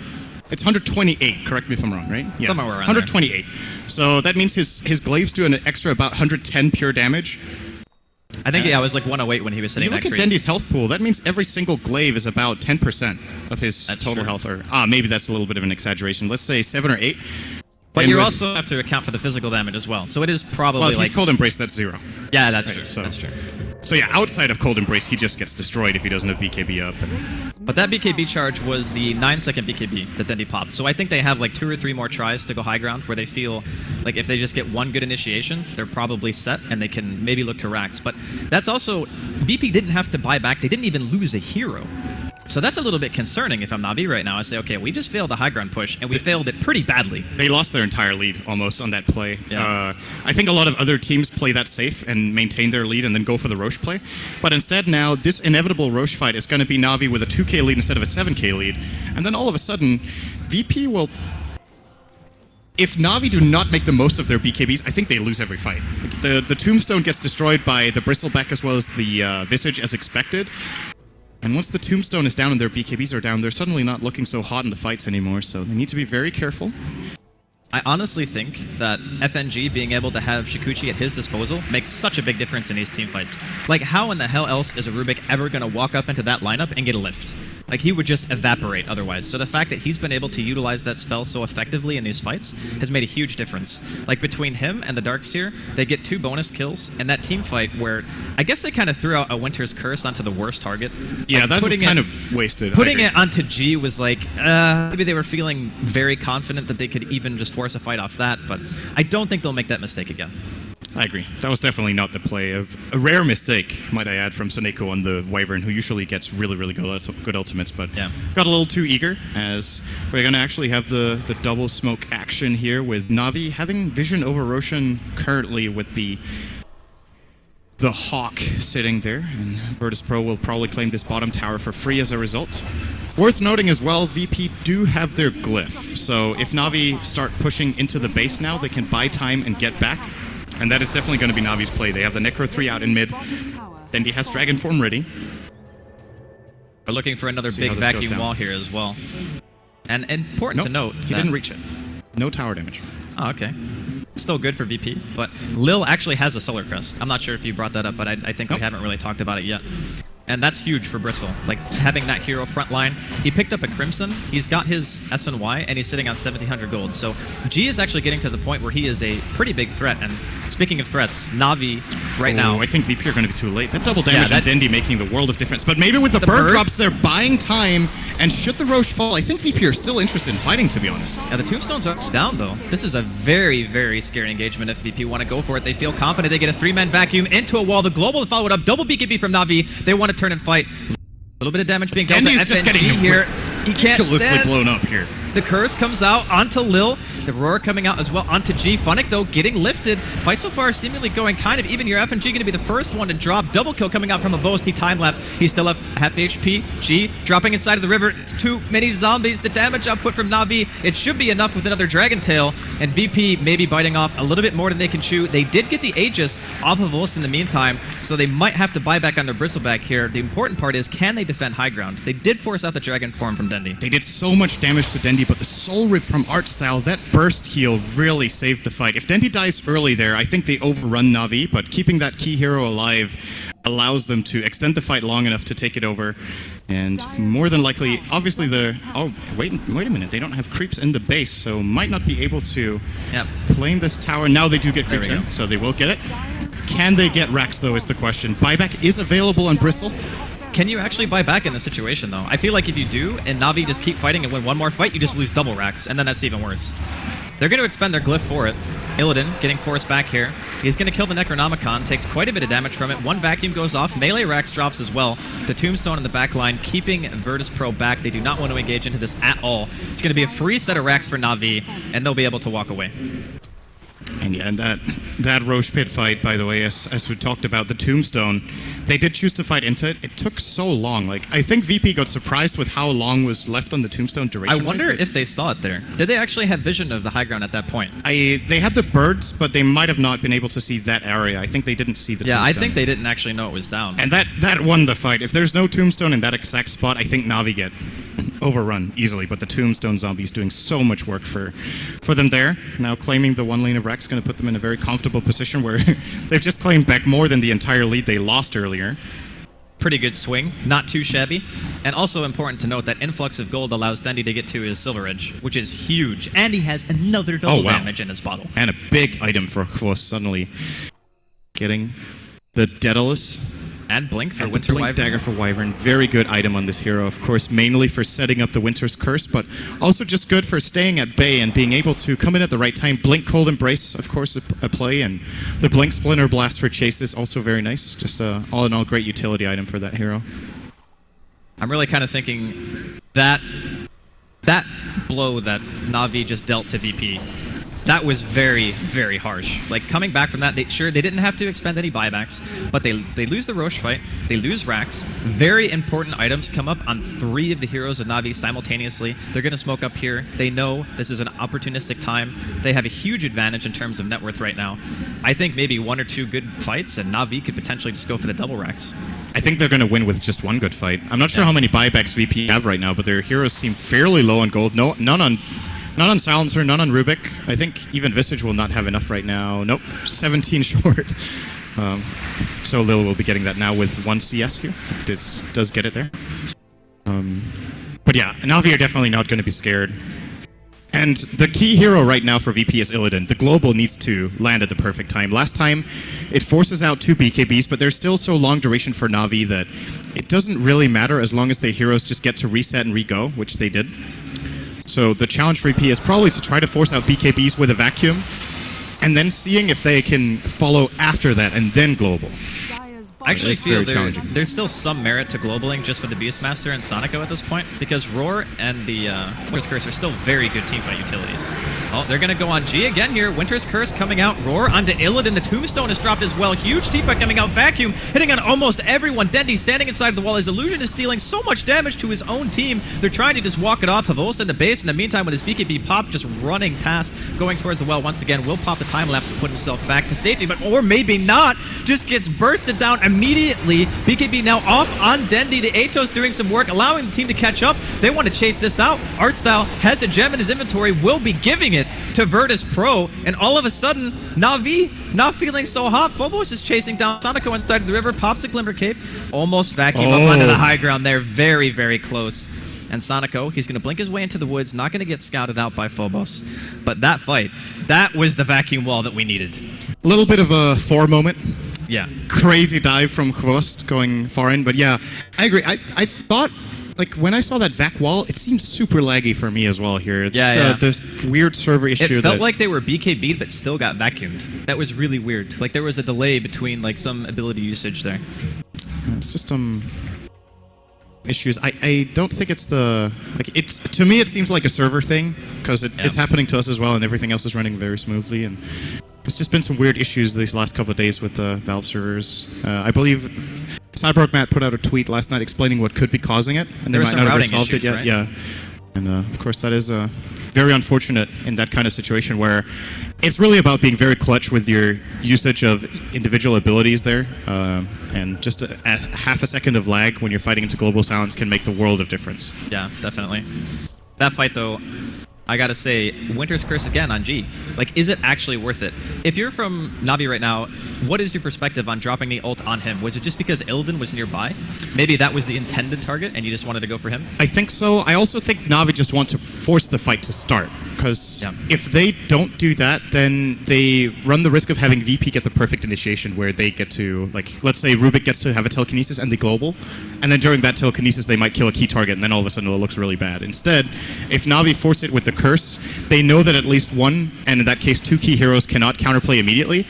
It's 128, correct me if I'm wrong, right? Yeah. Somewhere around 128. There. So that means his glaives do an extra about 110 pure damage. I think, yeah, it was like 108 when he was If hitting you that look at creep. Dendy's health pool, that means every single glaive is about 10% of his That's total true. health. Or maybe that's a little bit of an exaggeration. Let's say 7 or 8. But And you with- also have to account for the physical damage as well. So it is probably Well, if like... he's Cold Embrace, that's 0. Yeah, that's Right, true. so- That's true. So yeah, outside of Cold Embrace, he just gets destroyed if he doesn't have BKB up. But that BKB charge was the 9-second BKB that Dendy popped. So I think they have like 2 or 3 more tries to go high ground where they feel like if they just get one good initiation, they're probably set and they can maybe look to racks. But that's also... VP didn't have to buy back. They didn't even lose a hero. So that's a little bit concerning if I'm Navi right now. I say, okay, we just failed a high ground push, and we failed it pretty badly. They lost their entire lead almost on that play. Yeah. I think a lot of other teams play that safe and maintain their lead and then go for the Roche play. But instead now, this inevitable Roche fight is going to be Navi with a 2k lead instead of a 7k lead. And then all of a sudden, VP will... If Navi do not make the most of their BKBs, I think they lose every fight. The Tombstone gets destroyed by the Bristleback as well as the Visage as expected. And once the Tombstone is down and their BKBs are down, they're suddenly not looking so hot in the fights anymore, so they need to be very careful. I honestly think that FNG being able to have Shikuchi at his disposal makes such a big difference in these team fights. Like, how in the hell else is a Rubik ever going to walk up into that lineup and get a lift? Like, he would just evaporate otherwise. So the fact that he's been able to utilize that spell so effectively in these fights has made a huge difference. Like, between him and the Darkseer, they get 2 bonus kills, and that team fight where I guess they kind of threw out a Winter's Curse onto the worst target. Yeah, Like, that was putting kind it- of wasted. I Putting agree. it onto G was like, maybe they were feeling very confident that they could even just force a fight off that, but I don't think they'll make that mistake again. I agree. That was definitely not the play. Of a rare mistake, might I add, from Soneko on the Wyvern, who usually gets really, really good ultimates, but Yeah. got a little too eager, as we're going to actually have the double smoke action here with Navi having vision over Roshan currently with the Hawk sitting there, and Virtus Pro will probably claim this bottom tower for free as a result. Worth noting as well, VP do have their glyph, so if Navi start pushing into the base now, they can buy time and get back, and that is definitely going to be Navi's play. They have the Necro 3 out in mid, Dendi has Dragon Form ready. We're looking for another See how big this goes vacuum down. wall here as well. And important Nope, to note he that- didn't reach it. No tower damage. Oh, okay. Still good for VP, but Lil actually has a Solar Crest. I'm not sure if you brought that up, but I think Nope. we haven't really talked about it yet. And that's huge for Bristle. Like, having that hero front line. He picked up a Crimson, he's got his SNY, and he's sitting on 1,700 gold. So G is actually getting to the point where he is a pretty big threat. And speaking of threats, Navi right now... I think VP are going to be too late. That double damage Yeah, on Dendi making the world of difference. But maybe with the bird birds? drops, they're buying time. And should the Roche fall, I think VP are still interested in fighting, to be honest. Yeah, the Tombstones are down, though. This is a very, very scary engagement if VP want to go for it. They feel confident. They get a 3-man vacuum into a wall. The Global followed up. Double BKB from Navi. They want to turn and fight. A little bit of damage being dealt to Dendi's just FNG getting here. He can't ridiculously stand. blown up here. The curse comes out onto Lil. The roar coming out as well onto G. Funnick, though, getting lifted. Fight so far seemingly going kind of even here. FNG going to be the first one to drop. Double kill coming out from a Boast. He time-lapse. He's still up half HP. G dropping inside of the river. It's too many zombies. The damage output from Navi. It should be enough with another Dragon Tail. And VP maybe biting off a little bit more than they can chew. They did get the Aegis off of Boast in the meantime, so they might have to buy back on their Bristleback here. The important part is, can they defend high ground? They did force out the Dragon form from Dendi. They did so much damage to Dendi, but the Soul Rip from Artstyle, that burst heal really saved the fight. If Dendi dies early there, I think they overrun Navi, but keeping that key hero alive allows them to extend the fight long enough to take it over. And more than likely, obviously oh, wait a minute, they don't have creeps in the base, so might not be able to Yep. claim this tower. Now they do get There creeps we in, go. so they will get it. Can they get Rax, though, is the question. Buyback is available on Bristle. Can you actually buy back in this situation, though? I feel like if you do, and Navi just keep fighting and win one more fight, you just lose double racks, and then that's even worse. They're going to expend their glyph for it. Illidan getting forced back here. He's going to kill the Necronomicon, takes quite a bit of damage from it. One vacuum goes off. Melee racks drops as well. The Tombstone in the back line, keeping Virtus Pro back. They do not want to engage into this at all. It's going to be a free set of racks for Navi, and they'll be able to walk away. And yeah, and that Roche Pit fight, by the way, as we talked about, the Tombstone, they did choose to fight into it. It took so long. Like, I think VP got surprised with how long was left on the Tombstone duration. I wonder if they saw it there. Did they actually have vision of the high ground at that point? They had the birds, but they might have not been able to see that area. I think they didn't see the Yeah, Tombstone. I think they didn't actually know it was down. And that won the fight. If there's no Tombstone in that exact spot, I think Navi get overrun easily, but the Tombstone Zombie is doing so much work for them there. Now claiming the one lane of Rex is going to put them in a very comfortable position where they've just claimed back more than the entire lead they lost earlier. Pretty good swing, not too shabby. And also important to note that influx of gold allows Dendy to get to his Silver Edge, which is huge. And he has another double damage in his bottle. And a big item for Kvos suddenly getting the Daedalus. And Blink for and Winter Blink Wyvern. Dagger for Wyvern. Very good item on this hero, of course, mainly for setting up the Winter's Curse, but also just good for staying at bay and being able to come in at the right time. Blink Cold Embrace, of course, a play, and the Blink Splinter Blast for chases, also very nice. Just all in all, great utility item for that hero. I'm really kind of thinking that blow that Na'Vi just dealt to VP, that was very, very harsh. Like, coming back from that, they didn't have to expend any buybacks, but they lose the Roche fight, they lose Rax. Very important items come up on 3 of the heroes of Na'Vi simultaneously. They're going to smoke up here. They know this is an opportunistic time. They have a huge advantage in terms of net worth right now. I think maybe 1 or 2 good fights, and Na'Vi could potentially just go for the double Rax. I think they're going to win with just 1 good fight. I'm not sure how many buybacks VP have right now, but their heroes seem fairly low on gold. None on Silencer, none on Rubik. I think even Visage will not have enough right now. Nope, 17 short. So Lil will be getting that now with 1 CS here. This does get it there. But yeah, Na'Vi are definitely not going to be scared. And the key hero right now for VP is Illidan. The global needs to land at the perfect time. Last time, it forces out 2 BKBs, but there's still so long duration for Na'Vi that it doesn't really matter as long as the heroes just get to reset and re-go, which they did. So the challenge for VP is probably to try to force out BKBs with a vacuum, and then seeing if they can follow after that and then global. I actually feel there's still some merit to globaling just for the Beastmaster and Sonico at this point, because Roar and the Winter's Curse are still very good teamfight utilities. Oh, they're going to go on G again here. Winter's Curse coming out. Roar onto Illidan. The Tombstone is dropped as well. Huge teamfight coming out. Vacuum hitting on almost everyone. Dendy standing inside the wall. His Illusion is dealing so much damage to his own team. They're trying to just walk it off. Havos in the base. In the meantime, with his BKB pop just running past, going towards the well once again, will pop the time lapse to put himself back to safety, but or maybe not. Just gets bursted down immediately. BKB now off on Dendy. The Atos doing some work, allowing the team to catch up. They want to chase this out. Artstyle has a gem in his inventory, will be giving it to Virtus Pro, and all of a sudden, Na'Vi not feeling so hot. Phobos is chasing down Sonico inside the river, pops the Glimmer Cape, almost vacuum up onto the high ground there. Very, very close. And Sonico, he's going to blink his way into the woods, not going to get scouted out by Phobos. But that fight, that was the vacuum wall that we needed. A little bit of a Thor moment. Yeah. Crazy dive from Hvust going far in, but yeah, I agree. I thought, like, when I saw that vac wall, it seemed super laggy for me as well here. It's this weird server issue. It felt like they were BKB'd but still got vacuumed. That was really weird. Like, there was a delay between, like, some ability usage there. It's just some issues. I don't think it's the, like, it's, to me it seems like a server thing, because it's happening to us as well, and everything else is running very smoothly, and there's just been some weird issues these last couple of days with the Valve servers. I believe Cyborg Matt put out a tweet last night explaining what could be causing it, and they might not have resolved it yet. Right? Yeah, and of course that is very unfortunate in that kind of situation where it's really about being very clutch with your usage of individual abilities there, and just a half a second of lag when you're fighting into global silence can make the world of difference. Yeah, definitely. That fight though, I gotta say, Winter's Curse again on G. Like, is it actually worth it? If you're from Na'Vi right now, what is your perspective on dropping the ult on him? Was it just because Illidan was nearby? Maybe that was the intended target and you just wanted to go for him? I think so. I also think Na'Vi just want to force the fight to start, because if they don't do that, then they run the risk of having VP get the perfect initiation where they get to, like, let's say Rubik gets to have a telekinesis and the global, and then during that telekinesis they might kill a key target, and then all of a sudden it looks really bad. Instead, if Na'Vi force it with the curse, they know that at least 1, and in that case 2 key heroes cannot counterplay immediately,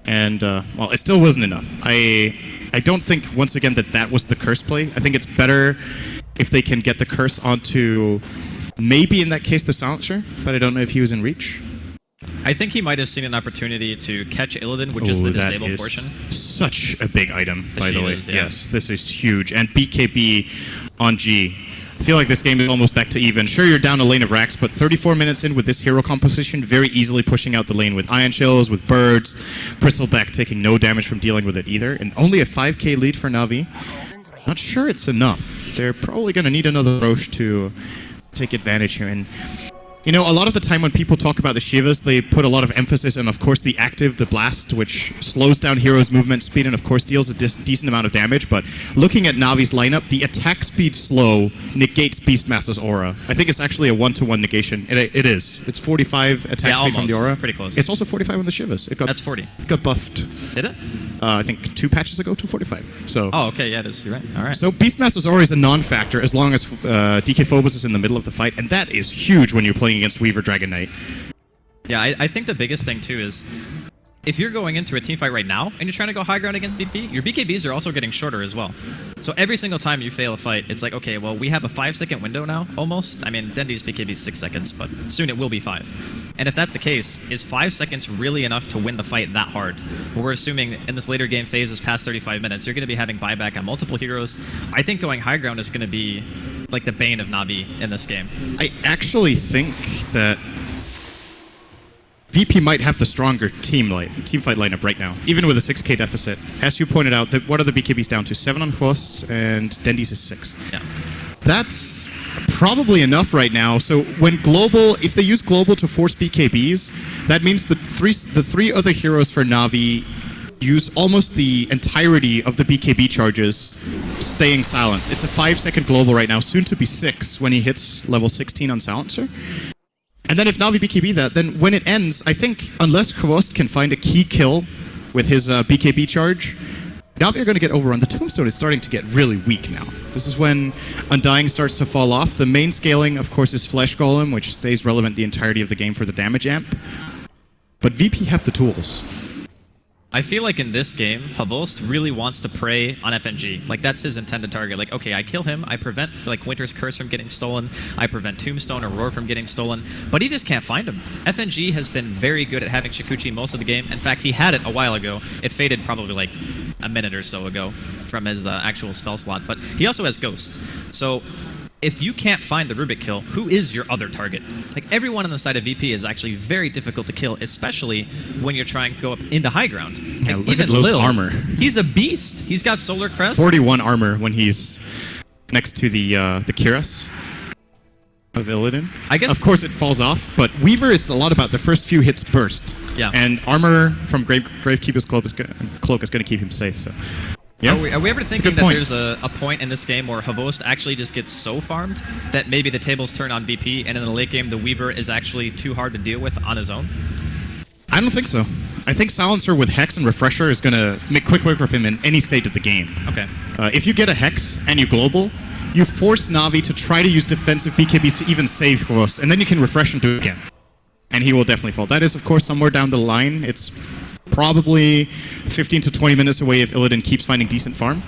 and well, it still wasn't enough. I don't think, once again, that was the curse play. I think it's better if they can get the curse onto, maybe in that case, the Silencer, but I don't know if he was in reach. I think he might have seen an opportunity to catch Illidan, which is the disabled portion. Such a big item, by the way. Yes, this is huge. And BKB on G. I feel like this game is almost back to even. Sure, you're down a lane of Rax, but 34 minutes in with this hero composition, very easily pushing out the lane with Ion Shells, with Birds, Bristleback taking no damage from dealing with it either, and only a 5k lead for Na'Vi. Not sure it's enough. They're probably going to need another Roche to take advantage here. And you know, a lot of the time when people talk about the Shivas, they put a lot of emphasis on, of course, the active, the blast, which slows down heroes' movement speed and, of course, deals a decent amount of damage. But looking at Navi's lineup, the attack speed slow negates Beastmaster's aura. I think it's actually a 1-to-1 negation. It is. It's 45 attack speed from the aura. Pretty close. It's also 45 on the Shivas. That's 40. It got buffed. Did it? I think 2 patches ago to 45. So. Oh, okay, yeah, it is. You're right. All right. So Beastmaster's aura is a non-factor as long as DK Phobos is in the middle of the fight, and that is huge when you're playing against Weaver Dragon Knight. Yeah, I think the biggest thing too is if you're going into a team fight right now and you're trying to go high ground against BP, your BKBs are also getting shorter as well. So every single time you fail a fight, it's like, okay, well, we have a 5-second window now, almost. I mean, Dendy's BKB is 6 seconds, but soon it will be 5. And if that's the case, is 5 seconds really enough to win the fight that hard? We're assuming in this later game phase is past 35 minutes, you're going to be having buyback on multiple heroes. I think going high ground is going to be like the bane of Navi in this game. I actually think that VP might have the stronger team fight lineup right now, even with a 6k deficit. As you pointed out, what are the BKBs down to? 7 on Frost, and Dendy's is 6. Yeah. That's probably enough right now. So when Global, if they use Global to force BKBs, that means the three other heroes for Navi use almost the entirety of the BKB charges staying silenced. It's a 5-second Global right now, soon to be 6 when he hits level 16 on Silencer. And then if Navi BKB that, then when it ends, I think unless Khvost can find a key kill with his BKB charge, Navi are going to get overrun. The Tombstone is starting to get really weak now. This is when Undying starts to fall off. The main scaling, of course, is Flesh Golem, which stays relevant the entirety of the game for the damage amp. But VP have the tools. I feel like in this game, Khvost really wants to prey on FNG. Like, that's his intended target. Like, okay, I kill him, I prevent, like, Winter's Curse from getting stolen, I prevent Tombstone or Roar from getting stolen, but he just can't find him. FNG has been very good at having Shukuchi most of the game. In fact, he had it a while ago. It faded probably, like, a minute or so ago from his actual spell slot, but he also has Ghost. So if you can't find the Rubik kill, who is your other target? Like, everyone on the side of VP is actually very difficult to kill, especially when you're trying to go up into high ground. Yeah, like, look even at Lil's Lil, armor. He's a beast. He's got Solar Crest. 41 armor when he's next to the Kiras of Illidan. I guess, of course, it falls off, but Weaver is a lot about the first few hits burst. Yeah. And armor from Gravekeeper's Cloak is going to keep him safe. So. Yeah. Are we ever thinking that there's a point in this game where Khvost actually just gets so farmed that maybe the tables turn on VP, and in the late game the Weaver is actually too hard to deal with on his own? I don't think so. I think Silencer with Hex and Refresher is going to make quick work of him in any stage of the game. Okay. If you get a Hex and you global, you force Navi to try to use defensive BKBs to even save Khvost, and then you can refresh him to again. And he will definitely fall. That is, of course, somewhere down the line. It's probably 15 to 20 minutes away if Illidan keeps finding decent farm.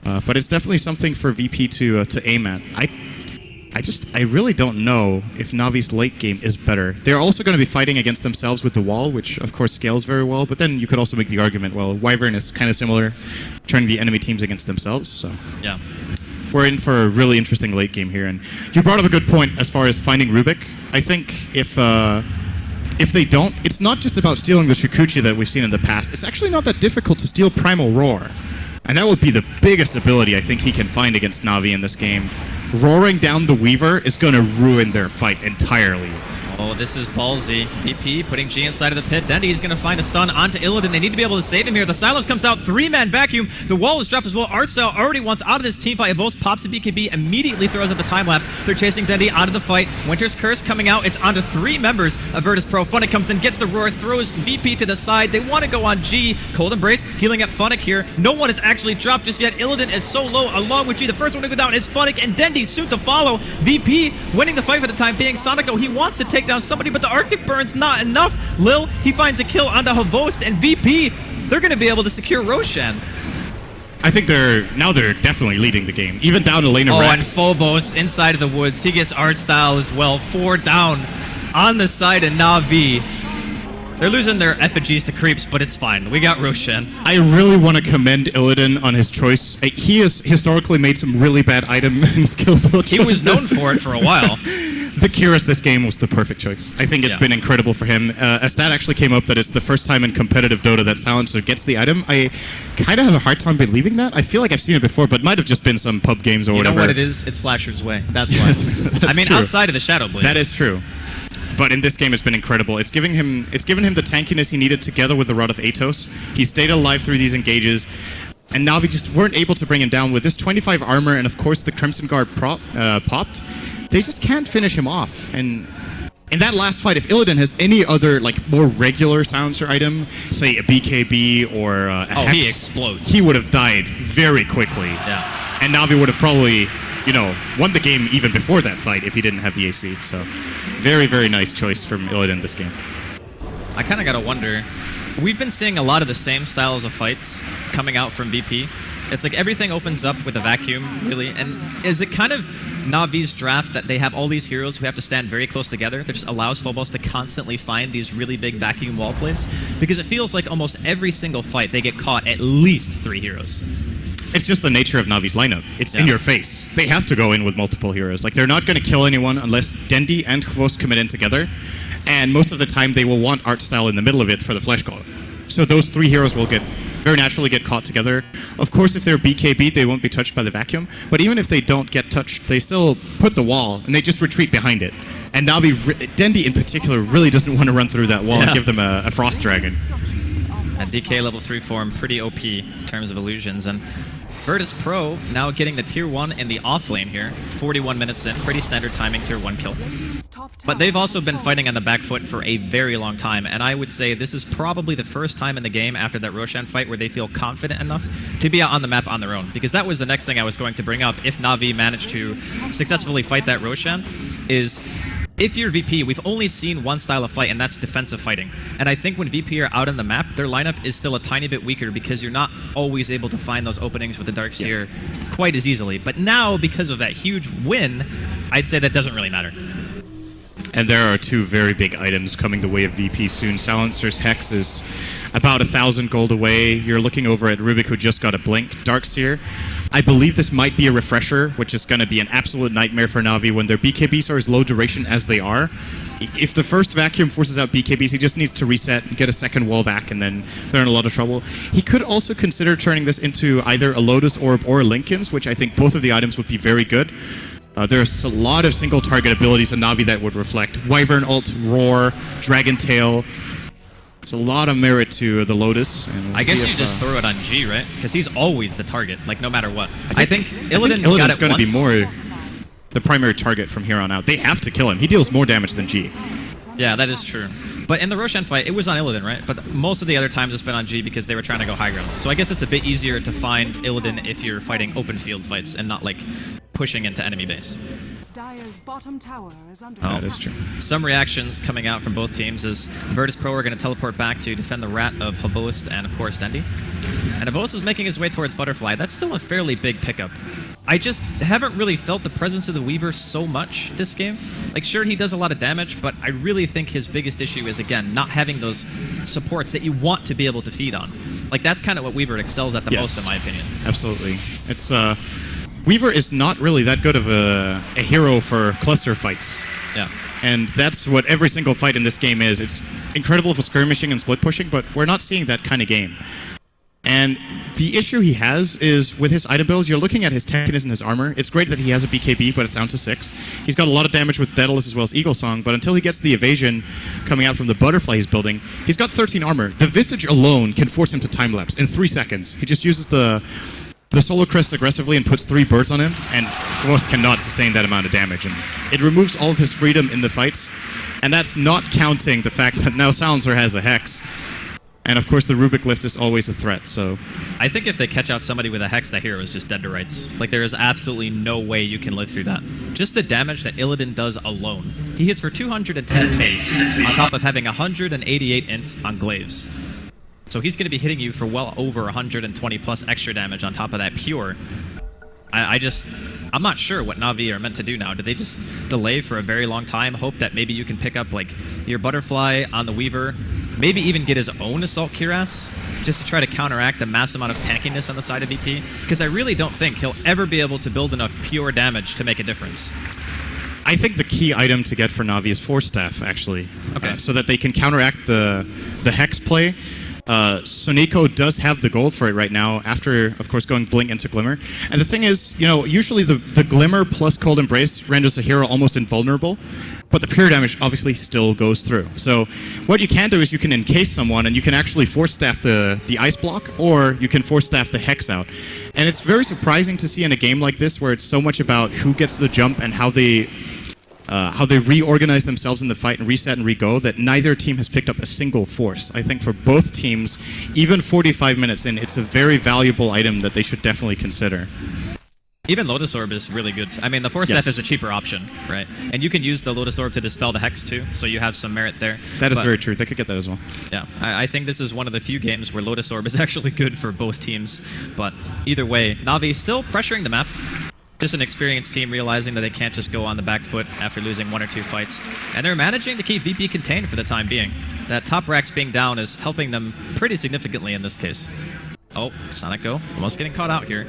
But it's definitely something for VP to aim at. I really don't know if Navi's late game is better. They're also going to be fighting against themselves with the wall, which of course scales very well, but then you could also make the argument, well, Wyvern is kind of similar, turning the enemy teams against themselves, so. Yeah. We're in for a really interesting late game here, and you brought up a good point as far as finding Rubik. I think if they don't, it's not just about stealing the Shukuchi that we've seen in the past. It's actually not that difficult to steal Primal Roar. And that would be the biggest ability I think he can find against Navi in this game. Roaring down the Weaver is going to ruin their fight entirely. Oh, this is ballsy. VP putting G inside of the pit. Dendy is going to find a stun onto Illidan. They need to be able to save him here. The silence comes out. 3-man vacuum. The wall is dropped as well. Artstyle already wants out of this team fight. It both pops the BKB, immediately throws at the time lapse. They're chasing Dendy out of the fight. Winter's Curse coming out. It's onto 3 members of Virtus Pro. Funnick comes in, gets the roar, throws VP to the side. They want to go on G. Cold Embrace healing up Funnick here. No one is actually dropped just yet. Illidan is so low along with G. The first one to go down is Funnick, and Dendy soon to follow. VP winning the fight for the time being. Sonico, he wants to take down somebody, but the Arctic Burn's not enough. Lil, he finds a kill onto Khvost, and VP, they're going to be able to secure Roshan. I think they're definitely leading the game, even down to lane of Rex. Rex. And Phobos inside of the woods. He gets art style as well. 4 down on the side of Na'Vi. They're losing their effigies to creeps, but it's fine. We got Roshan. I really want to commend Illidan on his choice. He has historically made some really bad item and skill build choices. He was known for it for a while. The Kyrus this game was the perfect choice. I think it's been incredible for him. A stat actually came up that it's the first time in competitive Dota that Silencer gets the item. I kind of have a hard time believing that. I feel like I've seen it before, but it might have just been some pub games or whatever. You know what it is? It's Slasher's way. That's why. I mean, true. outside of the Shadow Blade. That is true. But in this game, it's been incredible. It's given him the tankiness he needed together with the Rod of Atos. He stayed alive through these engages. And Na'Vi just weren't able to bring him down with this 25 armor, and of course the Crimson Guard popped. They just can't finish him off. And in that last fight, if Illidan has any other like more regular silencer item, say a BKB or a Hex, he explodes. He would have died very quickly. Yeah. And Na'Vi would have probably, won the game even before that fight if he didn't have the AC. So very, very nice choice from Illidan this game. I kind of got to wonder. We've been seeing a lot of the same styles of fights coming out from VP. It's like everything opens up with a vacuum, really. And is it kind of Na'Vi's draft that they have all these heroes who have to stand very close together that just allows Phobos to constantly find these really big vacuum wall plays? Because it feels like almost every single fight they get caught at least 3 heroes. It's just the nature of Na'Vi's lineup. It's in your face. They have to go in with multiple heroes. Like, they're not going to kill anyone unless Dendi and Hvos commit in together. And most of the time, they will want art style in the middle of it for the Flesh Collar. So those 3 heroes will very naturally get caught together. Of course, if they're BKB, they won't be touched by the vacuum. But even if they don't get touched, they still put the wall, and they just retreat behind it. And Na'Vi, Dendi in particular, really doesn't want to run through that wall and give them a Frost Dragon. And DK level 3 form, pretty OP in terms of illusions. And Virtus Pro now getting the tier 1 in the off lane here. 41 minutes in, pretty standard timing, tier 1 kill. But they've also been fighting on the back foot for a very long time, and I would say this is probably the first time in the game after that Roshan fight where they feel confident enough to be out on the map on their own. Because that was the next thing I was going to bring up if Na'Vi managed to successfully fight that Roshan, is if you're VP, we've only seen one style of fight, and that's defensive fighting. And I think when VP are out on the map, their lineup is still a tiny bit weaker because you're not always able to find those openings with the Darkseer quite as easily. But now, because of that huge win, I'd say that doesn't really matter. And there are 2 very big items coming the way of VP soon. Silencer's Hex is about 1,000 gold away. You're looking over at Rubik, who just got a Blink. Darkseer, I believe this might be a refresher, which is going to be an absolute nightmare for Na'Vi when their BKBs are as low duration as they are. If the first vacuum forces out BKBs, he just needs to reset and get a second wall back, and then they're in a lot of trouble. He could also consider turning this into either a Lotus Orb or a Linken's, which I think both of the items would be very good. There's a lot of single target abilities in Na'Vi that would reflect Wyvern ult, Roar, Dragon Tail. It's a lot of merit to the Lotus. And I guess you just throw it on G, right? Because he's always the target, like no matter what. I think Illidan's going to be more the primary target from here on out. They have to kill him. He deals more damage than G. Yeah, that is true. But in the Roshan fight, it was on Illidan, right? But most of the other times it's been on G because they were trying to go high ground. So I guess it's a bit easier to find Illidan if you're fighting open field fights and not like pushing into enemy base. Dire's bottom tower is under attack. That is true. Some reactions coming out from both teams is Virtus Pro are going to teleport back to defend the rat of Havost and, of course, Dendi. And Havost is making his way towards Butterfly. That's still a fairly big pickup. I just haven't really felt the presence of the Weaver so much this game. Like, sure, he does a lot of damage, but I really think his biggest issue is, again, not having those supports that you want to be able to feed on. Like, that's kind of what Weaver excels at the most, in my opinion. Absolutely. It's, Weaver is not really that good of a hero for cluster fights. Yeah. And that's what every single fight in this game is. It's incredible for skirmishing and split pushing, but we're not seeing that kind of game. And the issue he has is with his item build, you're looking at his tankiness and his armor. It's great that he has a BKB, but it's down to 6. He's got a lot of damage with Daedalus as well as Eagle Song, but until he gets the evasion coming out from the Butterfly he's building, he's got 13 armor. The Visage alone can force him to time-lapse in 3 seconds. He just uses the Solar Crest aggressively and puts 3 birds on him, and Frost cannot sustain that amount of damage. And it removes all of his freedom in the fights, and that's not counting the fact that now Silencer has a Hex. And of course, the Rubik Lift is always a threat, so... I think if they catch out somebody with a Hex, that hero is just dead to rights. Like, there is absolutely no way you can live through that. Just the damage that Illidan does alone. He hits for 210 base, on top of having 188 int on Glaives. So he's going to be hitting you for well over 120 plus extra damage on top of that pure. I'm not sure what Na'Vi are meant to do now. Do they just delay for a very long time, hope that maybe you can pick up like your Butterfly on the Weaver, maybe even get his own Assault Cuirass, just to try to counteract the mass amount of tankiness on the side of VP? Because I really don't think he'll ever be able to build enough pure damage to make a difference. I think the key item to get for Na'Vi is Force Staff, actually. Okay. So that they can counteract the Hex play. Soneko does have the gold for it right now, after, of course, going Blink into Glimmer. And the thing is, usually the Glimmer plus Cold Embrace renders a hero almost invulnerable, but the pure damage obviously still goes through. So what you can do is you can encase someone, and you can actually Force Staff the Ice Block, or you can Force Staff the Hex out. And it's very surprising to see in a game like this, where it's so much about who gets the jump and how they reorganize themselves in the fight and reset and re-go, that neither team has picked up a single force. I think for both teams, even 45 minutes in, it's a very valuable item that they should definitely consider. Even Lotus Orb is really good. I mean, the Force Staff is a cheaper option, right? And you can use the Lotus Orb to dispel the Hex too, so you have some merit there. That is very true. They could get that as well. Yeah, I think this is one of the few games where Lotus Orb is actually good for both teams. But either way, Na'Vi still pressuring the map. Just an experienced team realizing that they can't just go on the back foot after losing 1 or 2 fights. And they're managing to keep VP contained for the time being. That top racks being down is helping them pretty significantly in this case. Oh, Soneko almost getting caught out here.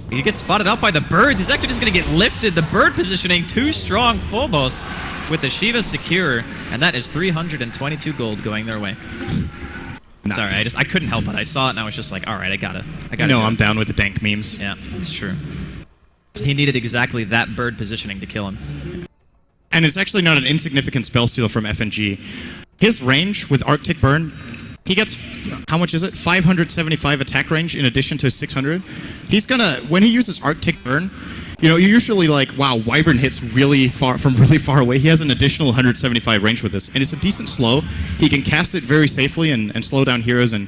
He gets spotted out by the birds. He's actually just going to get lifted. The bird positioning too strong. Phobos with the Shiva secure. And that is 322 gold going their way. Nice. Sorry, I couldn't help it. I saw it and I was just like, all right, I gotta I'm down with the dank memes. Yeah, it's true. He needed exactly that bird positioning to kill him. And it's actually not an insignificant spell steal from FNG. His range with Arctic Burn, he gets, how much is it? 575 attack range in addition to 600. He's gonna, when he uses Arctic Burn, you're usually like, wow, Wyvern hits really far away. He has an additional 175 range with this, and it's a decent slow. He can cast it very safely and slow down heroes, and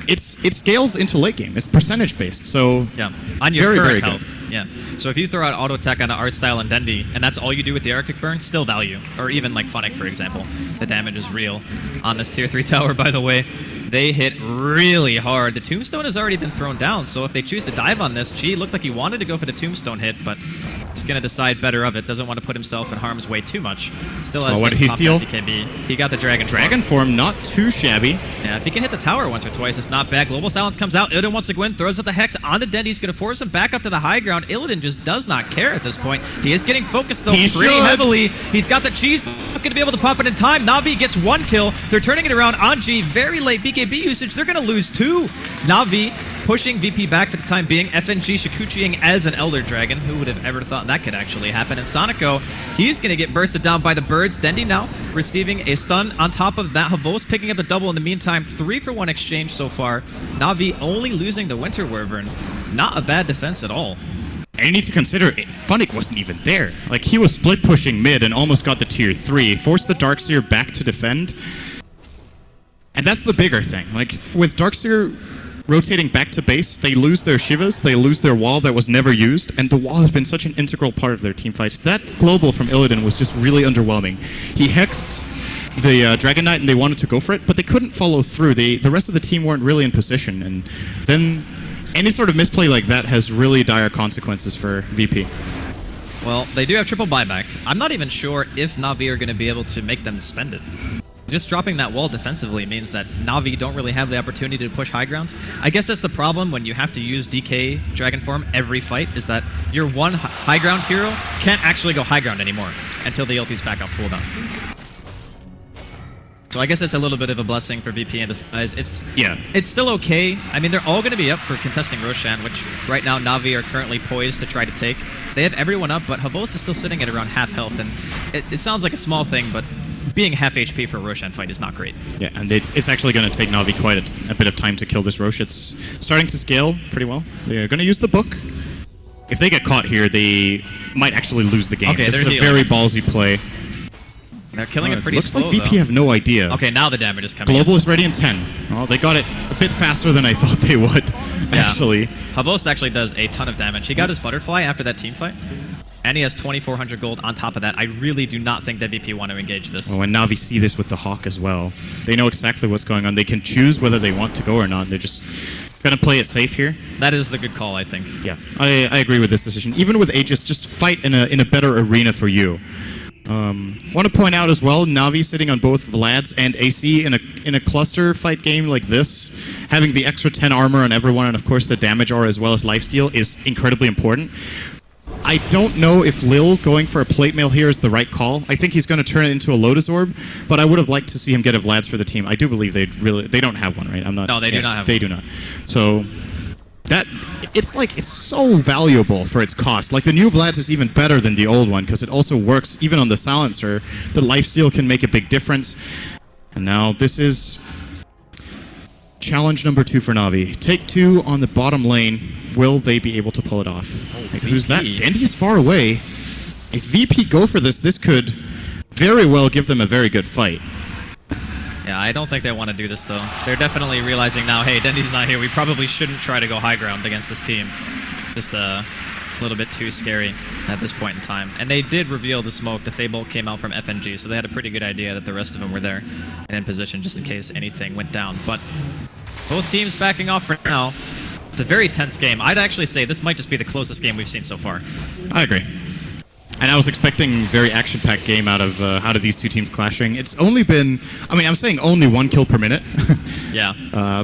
it scales into late game. It's percentage based, so yeah, on your very current health. Yeah. So if you throw out auto attack on Art Style and Dendy, and that's all you do with the Arctic Burn, still value. Or even like Funnick, for example. The damage is real. On this tier 3 tower, by the way, they hit really hard. The Tombstone has already been thrown down, so if they choose to dive on this, Chi looked like he wanted to go for the Tombstone hit, but he's going to decide better of it. Doesn't want to put himself in harm's way too much. Still has what did he steal? BKB. He got the Dragon Form, not too shabby. Yeah, if he can hit the tower once or twice, it's not bad. Global Silence comes out. Illidan wants to go in, throws out the Hex onto Dendy. He's going to force him back up to the high ground. Illidan just does not care at this point. He is getting focused, though, pretty heavily. He's got the cheese. Not going to be able to pop it in time. Na'Vi gets 1 kill. They're turning it around on G. Very late BKB usage. They're going to lose 2. Na'Vi pushing VP back for the time being. FNG Shikuchiing as an Elder Dragon. Who would have ever thought that could actually happen? And Soneko, he's going to get bursted down by the birds. Dendy now receiving a stun on top of that. Havos picking up a double in the meantime. 3-for-1 exchange so far. Na'Vi only losing the Winter Wyvern. Not a bad defense at all. And you need to consider, Funnick wasn't even there. Like, he was split pushing mid and almost got the tier 3. Forced the Darkseer back to defend. And that's the bigger thing. Like, with Darkseer rotating back to base, they lose their Shivas, they lose their wall that was never used, and the wall has been such an integral part of their team fights. That global from Illidan was just really underwhelming. He hexed the Dragon Knight and they wanted to go for it, but they couldn't follow through. The rest of the team weren't really in position, and then any sort of misplay like that has really dire consequences for VP. Well, they do have triple buyback. I'm not even sure if Na'Vi are going to be able to make them spend it. Just dropping that wall defensively means that Na'Vi don't really have the opportunity to push high ground. I guess that's the problem when you have to use DK Dragon Form every fight, is that your one high ground hero can't actually go high ground anymore until the ulti's back up cooldown. So I guess it's a little bit of a blessing for VP in disguise. It's still okay. I mean, they're all going to be up for contesting Roshan, which right now Na'Vi are currently poised to try to take. They have everyone up, but Havos is still sitting at around half health, and it sounds like a small thing, but being half HP for a Roshan fight is not great. Yeah, and it's actually going to take Na'Vi quite a bit of time to kill this Rosh. It's starting to scale pretty well. They're going to use the book. If they get caught here, they might actually lose the game. Okay, this is a very ballsy play. They're killing it pretty slow, looks like VP have no idea. Okay, now the damage is coming Global in. is ready in 10. Well, they got it a bit faster than I thought they would, actually. Havos actually does a ton of damage. He got his Butterfly after that team fight, and he has 2,400 gold on top of that. I really do not think that VP want to engage this. Oh, and Na'Vi see this with the Hawk as well. They know exactly what's going on. They can choose whether they want to go or not. They're just going to play it safe here. That is the good call, I think. Yeah, I agree with this decision. Even with Aegis, just fight in a better arena for you. Want to point out as well, Na'Vi sitting on both Vlad's and AC in a cluster fight game like this, having the extra 10 armor on everyone and of course the damage aura as well as lifesteal is incredibly important. I don't know if Lil going for a plate mail here is the right call. I think he's going to turn it into a Lotus Orb, but I would have liked to see him get a Vlad's for the team. I do believe they don't have one, right? I'm not. No, they do not have They one. do not. So that it's so valuable for its cost. Like the new Vlad's is even better than the old one because it also works even on the silencer. The lifesteal can make a big difference. And now this is challenge number 2 for Na'Vi. Take 2 on the bottom lane. Will they be able to pull it off? Who's that? Dendy's far away. If VP go for this, this could very well give them a very good fight. Yeah, I don't think they want to do this, though. They're definitely realizing now, hey, Dendy's not here. We probably shouldn't try to go high ground against this team. Just a little bit too scary at this point in time. And they did reveal the smoke that they both came out from FNG, so they had a pretty good idea that the rest of them were there and in position just in case anything went down. But both teams backing off for now. It's a very tense game. I'd actually say this might just be the closest game we've seen so far. I agree. And I was expecting a very action-packed game out of these two teams clashing. It's only been, I mean, I'm saying only 1 kill per minute. Yeah.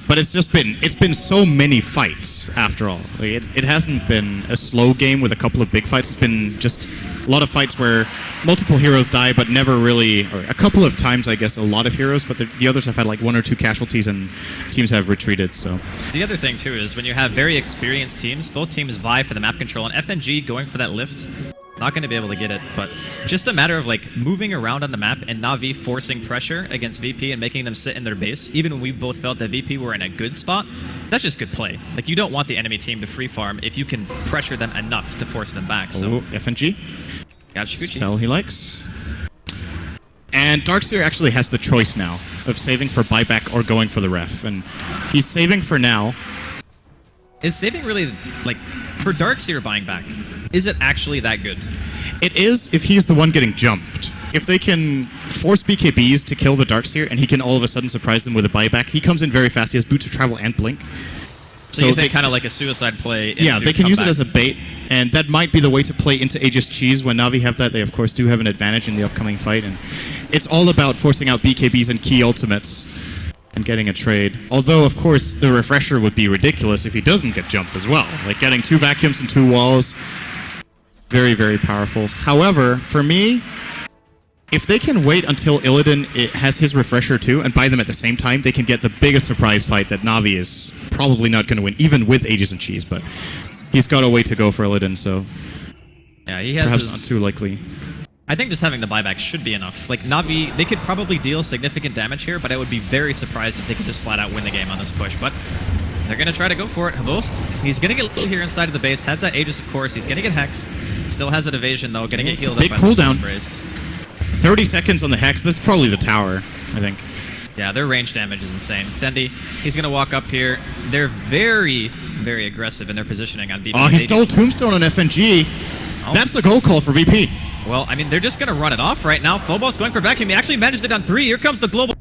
But it's been so many fights after all. Like it hasn't been a slow game with a couple of big fights. It's been just a lot of fights where multiple heroes die, but never really, or a couple of times, I guess, a lot of heroes, but the others have had like 1 or 2 casualties and teams have retreated, so. The other thing, too, is when you have very experienced teams, both teams vie for the map control, and FNG going for that lift, not going to be able to get it, but just a matter of like moving around on the map and Na'Vi forcing pressure against VP and making them sit in their base, even when we both felt that VP were in a good spot, that's just good play. Like, you don't want the enemy team to free farm if you can pressure them enough to force them back, so. Oh, FNG. Got Shukuchi. Spell he likes. And Darkseer actually has the choice now of saving for buyback or going for the ref, and he's saving for now. Is saving really, like, for Darkseer buying back, is it actually that good? It is if he's the one getting jumped. If they can force BKBs to kill the Darkseer and he can all of a sudden surprise them with a buyback, he comes in very fast. He has Boots of Travel and Blink. So you think kind of like a suicide play? Yeah, they can use it as a bait, and that might be the way to play into Aegis Cheese. When Na'Vi have that, they of course do have an advantage in the upcoming fight, and it's all about forcing out BKBs and key ultimates and getting a trade. Although, of course, the refresher would be ridiculous if he doesn't get jumped as well. Like getting 2 vacuums and 2 walls, very, very powerful. However, for me, if they can wait until Illidan has his refresher too and buy them at the same time, they can get the biggest surprise fight that Na'Vi is probably not going to win, even with Aegis and Cheese, but he's got a way to go for Illidan, so yeah, he has perhaps not too likely. I think just having the buyback should be enough. Like, Na'Vi, they could probably deal significant damage here, but I would be very surprised if they could just flat out win the game on this push, but they're going to try to go for it. Havos, he's going to get Lil here inside of the base, has that Aegis, of course, he's going to get Hex, still has an evasion though, going to get healed big up by cooldown. Embrace. 30 seconds on the Hex. This is probably the tower, I think. Yeah, their range damage is insane. Dendi, he's going to walk up here. They're very, very aggressive in their positioning on VP. Oh, he stole Tombstone on FNG. Oh. That's the goal call for VP. Well, I mean, they're just going to run it off right now. Phobos going for vacuum. He actually managed it on 3. Here comes the global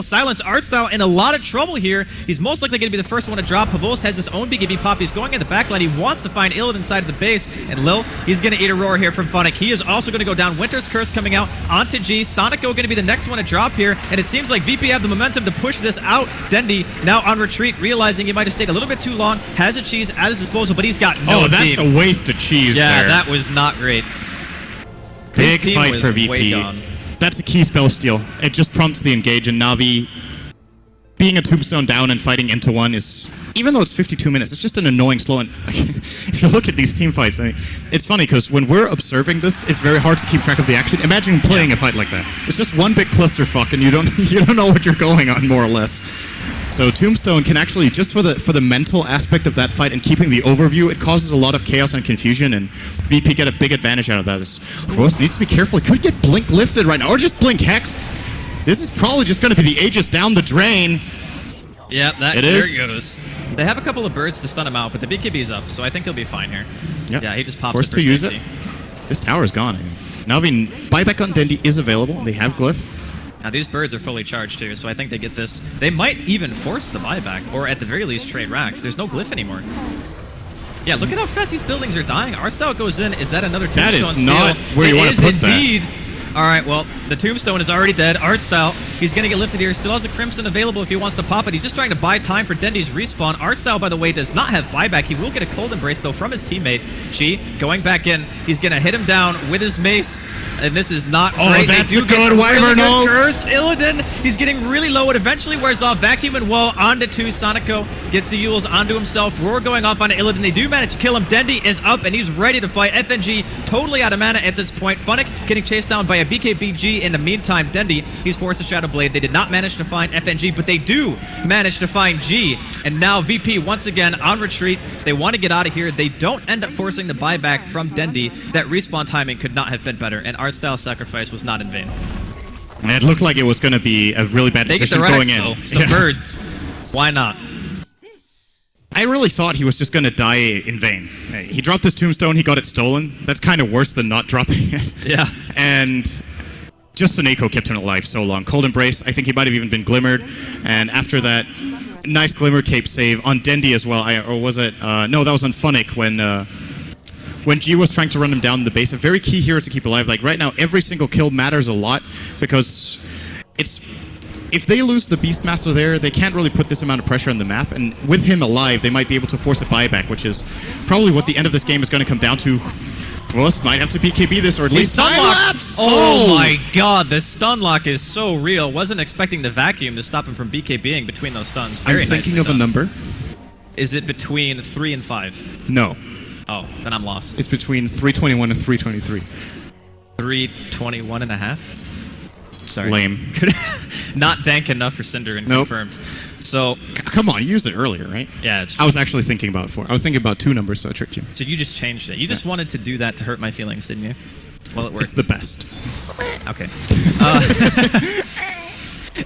silence. Artstyle in a lot of trouble here. He's most likely going to be the first one to drop. Havos has his own BKB pop. He's going in the backline. He wants to find Illid inside of the base. And Lil, he's going to eat a roar here from Funnick. He is also going to go down. Winter's Curse coming out onto G. Sonico going to be the next one to drop here. And it seems like VP have the momentum to push this out. Dendi now on retreat, realizing he might have stayed a little bit too long. Has a Cheese at his disposal, but he's got no Oh, that's team. a waste of Cheese Yeah, there. that was not great. Big His team fight was for way VP. gone. That's a key spell steal. It just prompts the engage, and Na'Vi being a Tombstone down and fighting into 1 is, even though it's 52 minutes, it's just an annoying slow. And if you look at these team fights, I mean, it's funny because when we're observing this, it's very hard to keep track of the action. Imagine playing a fight like that. It's just one big clusterfuck, and you don't know what you're going on, more or less. So Tombstone can actually, just for the mental aspect of that fight and keeping the overview, it causes a lot of chaos and confusion, and VP get a big advantage out of that. Frost needs to be careful. He could get Blink lifted right now, or just Blink hexed. This is probably just going to be the Aegis down the drain. Yeah, It there is. it goes. They have a couple of birds to stun him out, but the BKB's up, so I think he'll be fine here. Yep. Yeah, he just pops Forced it for to use safety. it. This tower is gone. Na'Vi buyback on Dendi is available. They have Glyph. Now these birds are fully charged too, so I think they get this. They might even force the buyback, or at the very least trade racks. There's no glyph anymore. Yeah, look at how fast these buildings are dying. Artstyle goes in. Is that another That Tombstone is not steal? where you want to put that. It is indeed. All right, well, the Tombstone is already dead. Artstyle, he's going to get lifted here. Still has a Crimson available if he wants to pop it. He's just trying to buy time for Dendy's respawn. Artstyle, by the way, does not have buyback. He will get a Cold Embrace, though, from his teammate. Chi going back in. He's going to hit him down with his mace. And this is not great. Oh, that's they do a good Wyvern ult. curse. Illidan, he's getting really low. It eventually wears off. Vacuum and Wall onto 2. Sonico gets the Yules onto himself. Roar going off onto Illidan. They do manage to kill him. Dendy is up, and he's ready to fight. FNG totally out of mana at this point. Funnick getting chased down by a BKBG. In the meantime, Dendy, he's forced a Shadow Blade. They did not manage to find FNG, but they do manage to find G. And now VP once again on retreat. They want to get out of here. They don't end up forcing the buyback from Dendy. That respawn timing could not have been better, and Artstyle's sacrifice was not in vain. It looked like it was going to be a really bad They get decision the going Rex, in. though, so birds. Why not? I really thought he was just going to die in vain. He dropped his tombstone, he got it stolen. That's kind of worse than not dropping it. Yeah. And just Soneko kept him alive so long. Cold Embrace, I think he might have even been Glimmered. And after that, nice Glimmer Cape save on Dendy as well. Or was it? No, that was on Funnick when G was trying to run him down in the base. A very key hero to keep alive. Like right now, every single kill matters a lot because if they lose the Beastmaster there, they can't really put this amount of pressure on the map. And with him alive, they might be able to force a buyback, which is probably what the end of this game is going to come down to. Frost might have to BKB this, or at least time lapse. Oh my god, the stun lock is so real. Wasn't expecting the vacuum to stop him from BKBing between those stuns. Very I'm thinking nicely of a done. number. Is it between 3 and 5? No. Oh, then I'm lost. It's between 321 and 323. 321 and a half? Sorry. Lame. Not dank enough for Cinder and Nope. confirmed. So, Come on, you used it earlier, right? yeah, it's I was actually thinking about 4. I was thinking about 2 numbers, so I tricked you. So you just changed it. You just wanted to do that to hurt my feelings, didn't you? Well, it It's worked. the best. Okay.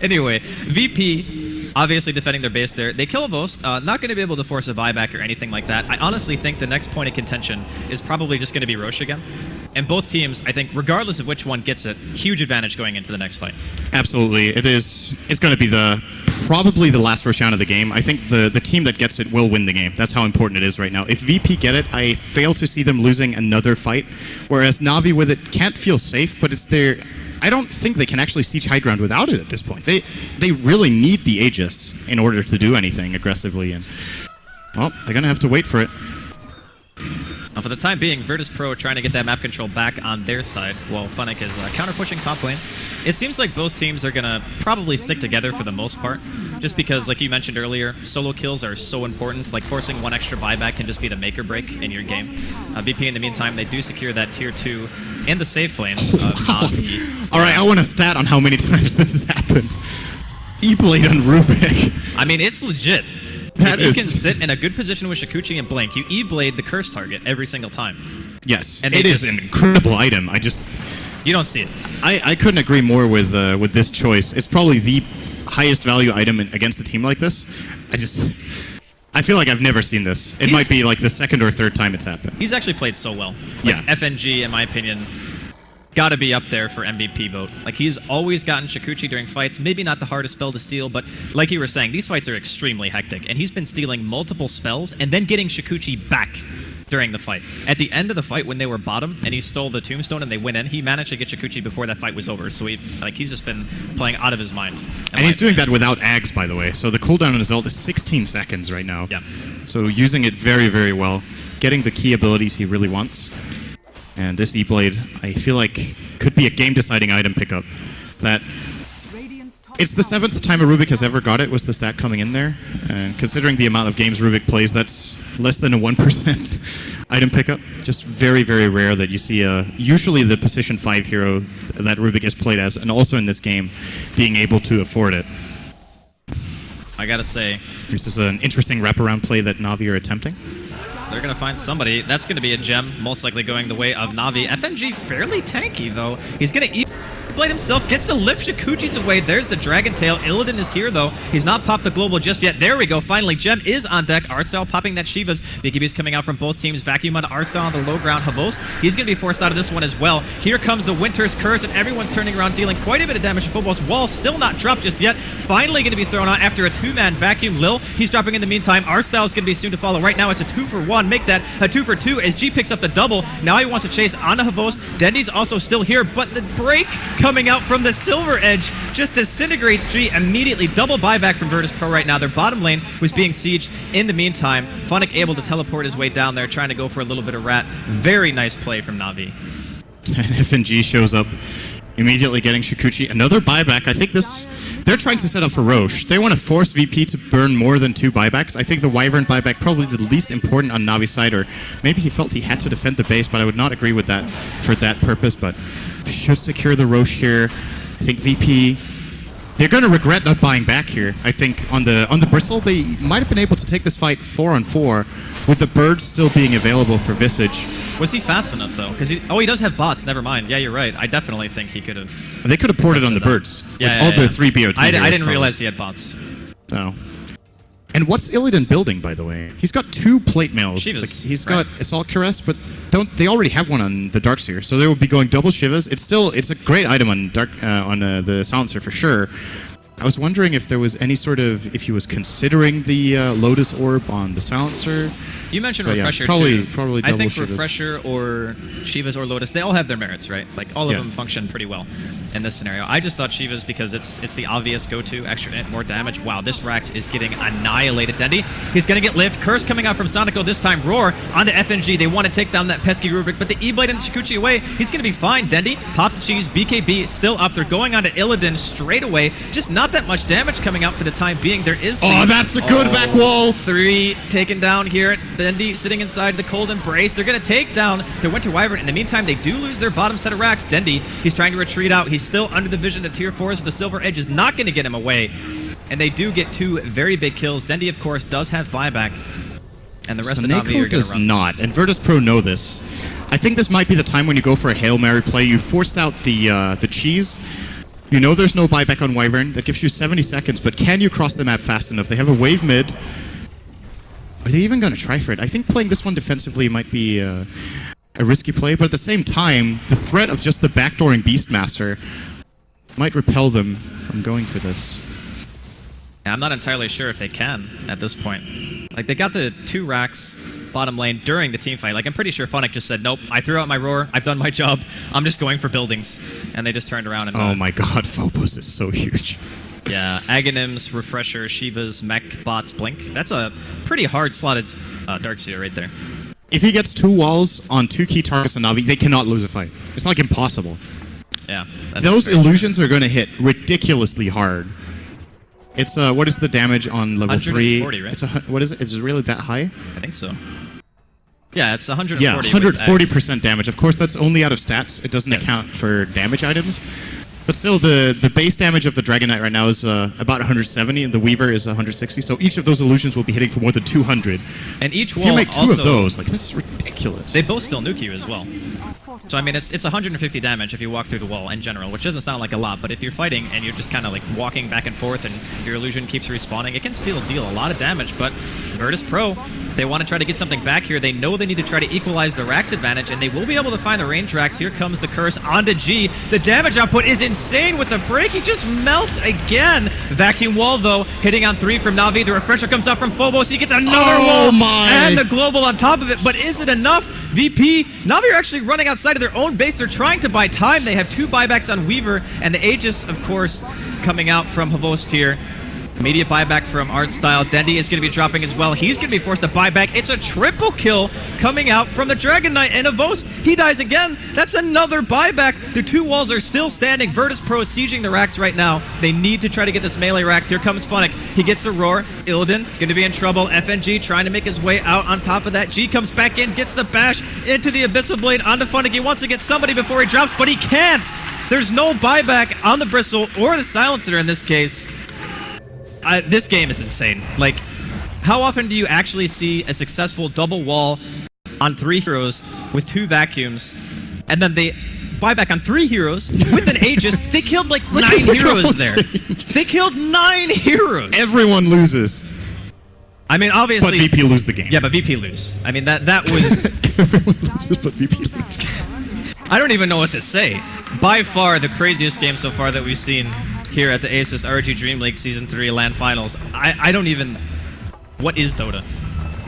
Anyway, VP obviously defending their base there. They kill a Ghost. Not going to be able to force a buyback or anything like that. I honestly think the next point of contention is probably just going to be Roche again. And both teams, I think, regardless of which one gets it, huge advantage going into the next fight. Absolutely. It's going to be probably the last Roche of the game. I think the team that gets it will win the game. That's how important it is right now. If VP get it, I fail to see them losing another fight. Whereas Na'Vi with it can't feel safe, but it's their... I don't think they can actually siege high ground without it at this point. They really need the Aegis in order to do anything aggressively. And well, they're going to have to wait for it. Now, for the time being, Virtus Pro trying to get that map control back on their side, while Funnick is counter-pushing top lane. It seems like both teams are going to probably stick together for the most part, just because, like you mentioned earlier, solo kills are so important. Like, forcing one extra buyback can just be the make or break in your game. VP, in the meantime, they do secure that tier 2 in the safe lane. All right, I want a stat on how many times this has happened. E-Blade on Rubik. I mean, it's legit. That you is- can sit in a good position with Shikuchi and Blink. You E-Blade the curse target every single time. Yes, And it they is just- an incredible item. You don't see it. I couldn't agree more with this choice. It's probably the highest value item against a team like this. I feel like I've never seen this. It might be like the second or third time it's happened. He's actually played so well. Like, Yeah. FNG, in my opinion, got to be up there for MVP vote. Like, he's always gotten Shikuchi during fights. Maybe not the hardest spell to steal, but like you were saying, these fights are extremely hectic. And he's been stealing multiple spells and then getting Shikuchi back during the fight. At the end of the fight, when they were bottom and he stole the tombstone and they went in, he managed to get Shikuchi before that fight was over. So he's just been playing out of his mind. And he's doing that without Ags, by the way. So the cooldown on his ult is 16 seconds right now. Yeah. So using it very, very well. Getting the key abilities he really wants. And this E-Blade, I feel like, could be a game-deciding item pickup. It's the 7th time a Rubik has ever got it, was the stat coming in there. And considering the amount of games Rubik plays, that's less than a 1% item pickup. Just very, very rare that you see usually the position 5 hero that Rubik is played as, and also in this game, being able to afford it. I gotta say, This is an interesting wraparound play that Na'Vi are attempting. they're going to find somebody. That's going to be a gem, most likely going the way of Na'Vi. FNG fairly tanky, though. He's going to Blade himself gets to lift Shikuchi's away. There's the Dragon Tail. Illidan is here, though. He's not popped the global just yet. There we go. Finally, Gem is on deck. Artstyle popping that Shiva's. BKB's coming out from both teams. Vacuum on Artstyle on the low ground. Havost, he's going to be forced out of this one as well. Here comes the Winter's Curse, and everyone's turning around, dealing quite a bit of damage to Phobos. Wall still not dropped just yet. Finally going to be thrown out after a two-man Vacuum. Lil, he's dropping in the meantime. Artstyle is going to be soon to follow. Right now, it's a 2-for-1. Make that a 2-for-2 as G picks up the double. Now he wants to chase onto Havost. Dendy's also still here, but the break coming out from the Silver Edge just disintegrates G immediately. Double buyback from Virtus Pro right now. Their bottom lane was being sieged in the meantime. Funnick able to teleport his way down there, trying to go for a little bit of rat. Very nice play from Na'Vi. And FNG shows up, immediately getting Shikuchi. Another buyback. I think they're trying to set up for Roche. They want to force VP to burn more than 2 buybacks. I think the Wyvern buyback probably the least important on Navi's side, or maybe he felt he had to defend the base, but I would not agree with that for that purpose, but should secure the Roche here. I think VP, they're going to regret not buying back here. I think on the Bristle, they might have been able to take this fight 4-on-4 with the birds still being available for Visage. Was he fast enough, though? Because he does have bots. Never mind. Yeah, you're right. I definitely think he could have. They could have ported on the birds. Yeah, with all their 3 BOT. I didn't realize he had bots. So. And what's Illidan building, by the way? He's got 2 plate mails. Shivas, like, he's got Assault Caress, but they already have one on the Darkseer, so they will be going double Shivas. It's a great item on the Silencer for sure. I was wondering if there was any sort of, if he was considering the Lotus Orb on the Silencer. You mentioned But Refresher yeah, too. probably I double think Shivas. Refresher or Shivas or Lotus, they all have their merits, right? Like all of them function pretty well in this scenario. I just thought Shivas because it's the obvious go-to, extra more damage. Wow, this Rax is getting annihilated. Dendy, he's gonna get lift. Curse coming out from Sonico this time. Roar onto FNG. They want to take down that pesky Rubik, but the E-Blade and Shikuchi away. He's gonna be fine. Dendy pops the cheese. BKB still up. They're going onto Illidan straight away. Just not that much damage coming out for the time being. There is That's a good back wall. 3 taken down here. Dendy sitting inside the cold embrace. They're going to take down the Winter Wyvern. In the meantime, they do lose their bottom set of racks. Dendy, he's trying to retreat out. He's still under the vision of tier 4s. The Silver Edge is not going to get him away. And they do get 2 very big kills. Dendy, of course, does have buyback. And the rest of Na'Vi are going to does run. not, and Virtus Pro know this. I think this might be the time when you go for a Hail Mary play. You forced out the cheese. You know there's no buyback on Wyvern. That gives you 70 seconds, but can you cross the map fast enough? They have a wave mid. Are they even going to try for it? I think playing this one defensively might be a risky play, but at the same time, the threat of just the backdooring Beastmaster might repel them from going for this. Yeah, I'm not entirely sure if they can at this point. Like, they got the 2 racks bottom lane during the team fight. Like, I'm pretty sure Funnick just said, nope, I threw out my roar, I've done my job, I'm just going for buildings. And they just turned around and... Oh my god, Phobos is so huge. Yeah, Aghanims, Refresher, Shivas, Mech, Bots, Blink. That's a pretty hard slotted Darkseer right there. If he gets 2 walls on 2 key targets on Na'Vi, they cannot lose a fight. It's like impossible. Yeah. Those illusions are going to hit ridiculously hard. It's what is the damage on level 3? 140, right? It's what is it? Is it really that high? I think so. Yeah, it's 140. Yeah, 140% damage. Of course, that's only out of stats. It doesn't account for damage items. But still, the base damage of the Dragon Knight right now is about 170, and the Weaver is 160. So each of those illusions will be hitting for more than 200. And each If wall you make 2 also, of those, like, this is ridiculous. they both still nuke you as well. So I mean, it's 150 damage if you walk through the wall in general, which doesn't sound like a lot, but if you're fighting and you're just kind of like walking back and forth and your illusion keeps respawning, it can still deal a lot of damage. But Virtus Pro, if they want to try to get something back here, they know they need to try to equalize the Rax advantage, and they will be able to find the range Rax. Here comes the curse onto G. The damage output is insane with the break. He just melts again. Vacuum wall, though, hitting on 3 from Na'Vi. The refresher comes up from Phobos. He gets another wall and the global on top of it. But is it enough? VP, Na'Vi are actually running outside of their own base. They're trying to buy time. They have 2 buybacks on Weaver, and the Aegis, of course, coming out from Havost here. Immediate buyback from Artstyle. Dendy is going to be dropping as well. He's going to be forced to buy back. It's a triple kill coming out from the Dragon Knight and Havost. He dies again. That's another buyback. The 2 walls are still standing. Virtus Pro is sieging the racks right now. They need to try to get this melee racks. Here comes Funnick. He gets the roar. Illidan going to be in trouble. FNG trying to make his way out on top of that. G comes back in, gets the bash into the Abyssal Blade onto Funnick. He wants to get somebody before he drops, but he can't. There's no buyback on the Bristle or the Silencer in this case. This game is insane. Like, how often do you actually see a successful double wall on 3 heroes with 2 vacuums, and then they buyback on 3 heroes with an Aegis. They killed like 9 heroes there. They killed 9 heroes. Everyone loses. I mean, obviously. But VP lose the game. Yeah, but VP lose. I mean, that was. Everyone loses, but VP lose. I don't even know what to say. By far the craziest game so far that we've seen here at the Asus RG DreamLeague Season 3 LAN Finals. I don't even... What is Dota?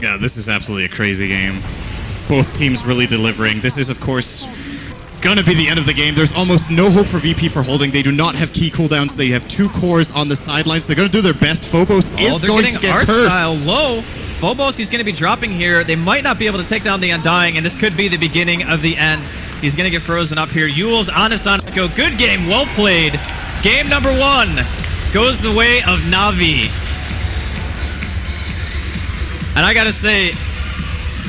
Yeah, this is absolutely a crazy game. Both teams really delivering. This is, of course, gonna be the end of the game. There's almost no hope for VP for holding. They do not have key cooldowns. They have 2 cores on the sidelines. They're gonna do their best. Phobos is going to get cursed. Style low. Phobos, he's gonna be dropping here. They might not be able to take down the Undying, and this could be the beginning of the end. He's gonna get frozen up here. Yule's on a Sonico. Good game, well played. Game number 1 goes the way of Navi. And I gotta say,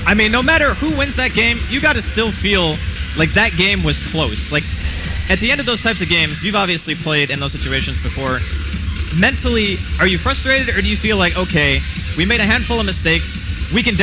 I mean, no matter who wins that game, you gotta still feel like that game was close. Like, at the end of those types of games, you've obviously played in those situations before. Mentally, are you frustrated, or do you feel like, okay, we made a handful of mistakes, we can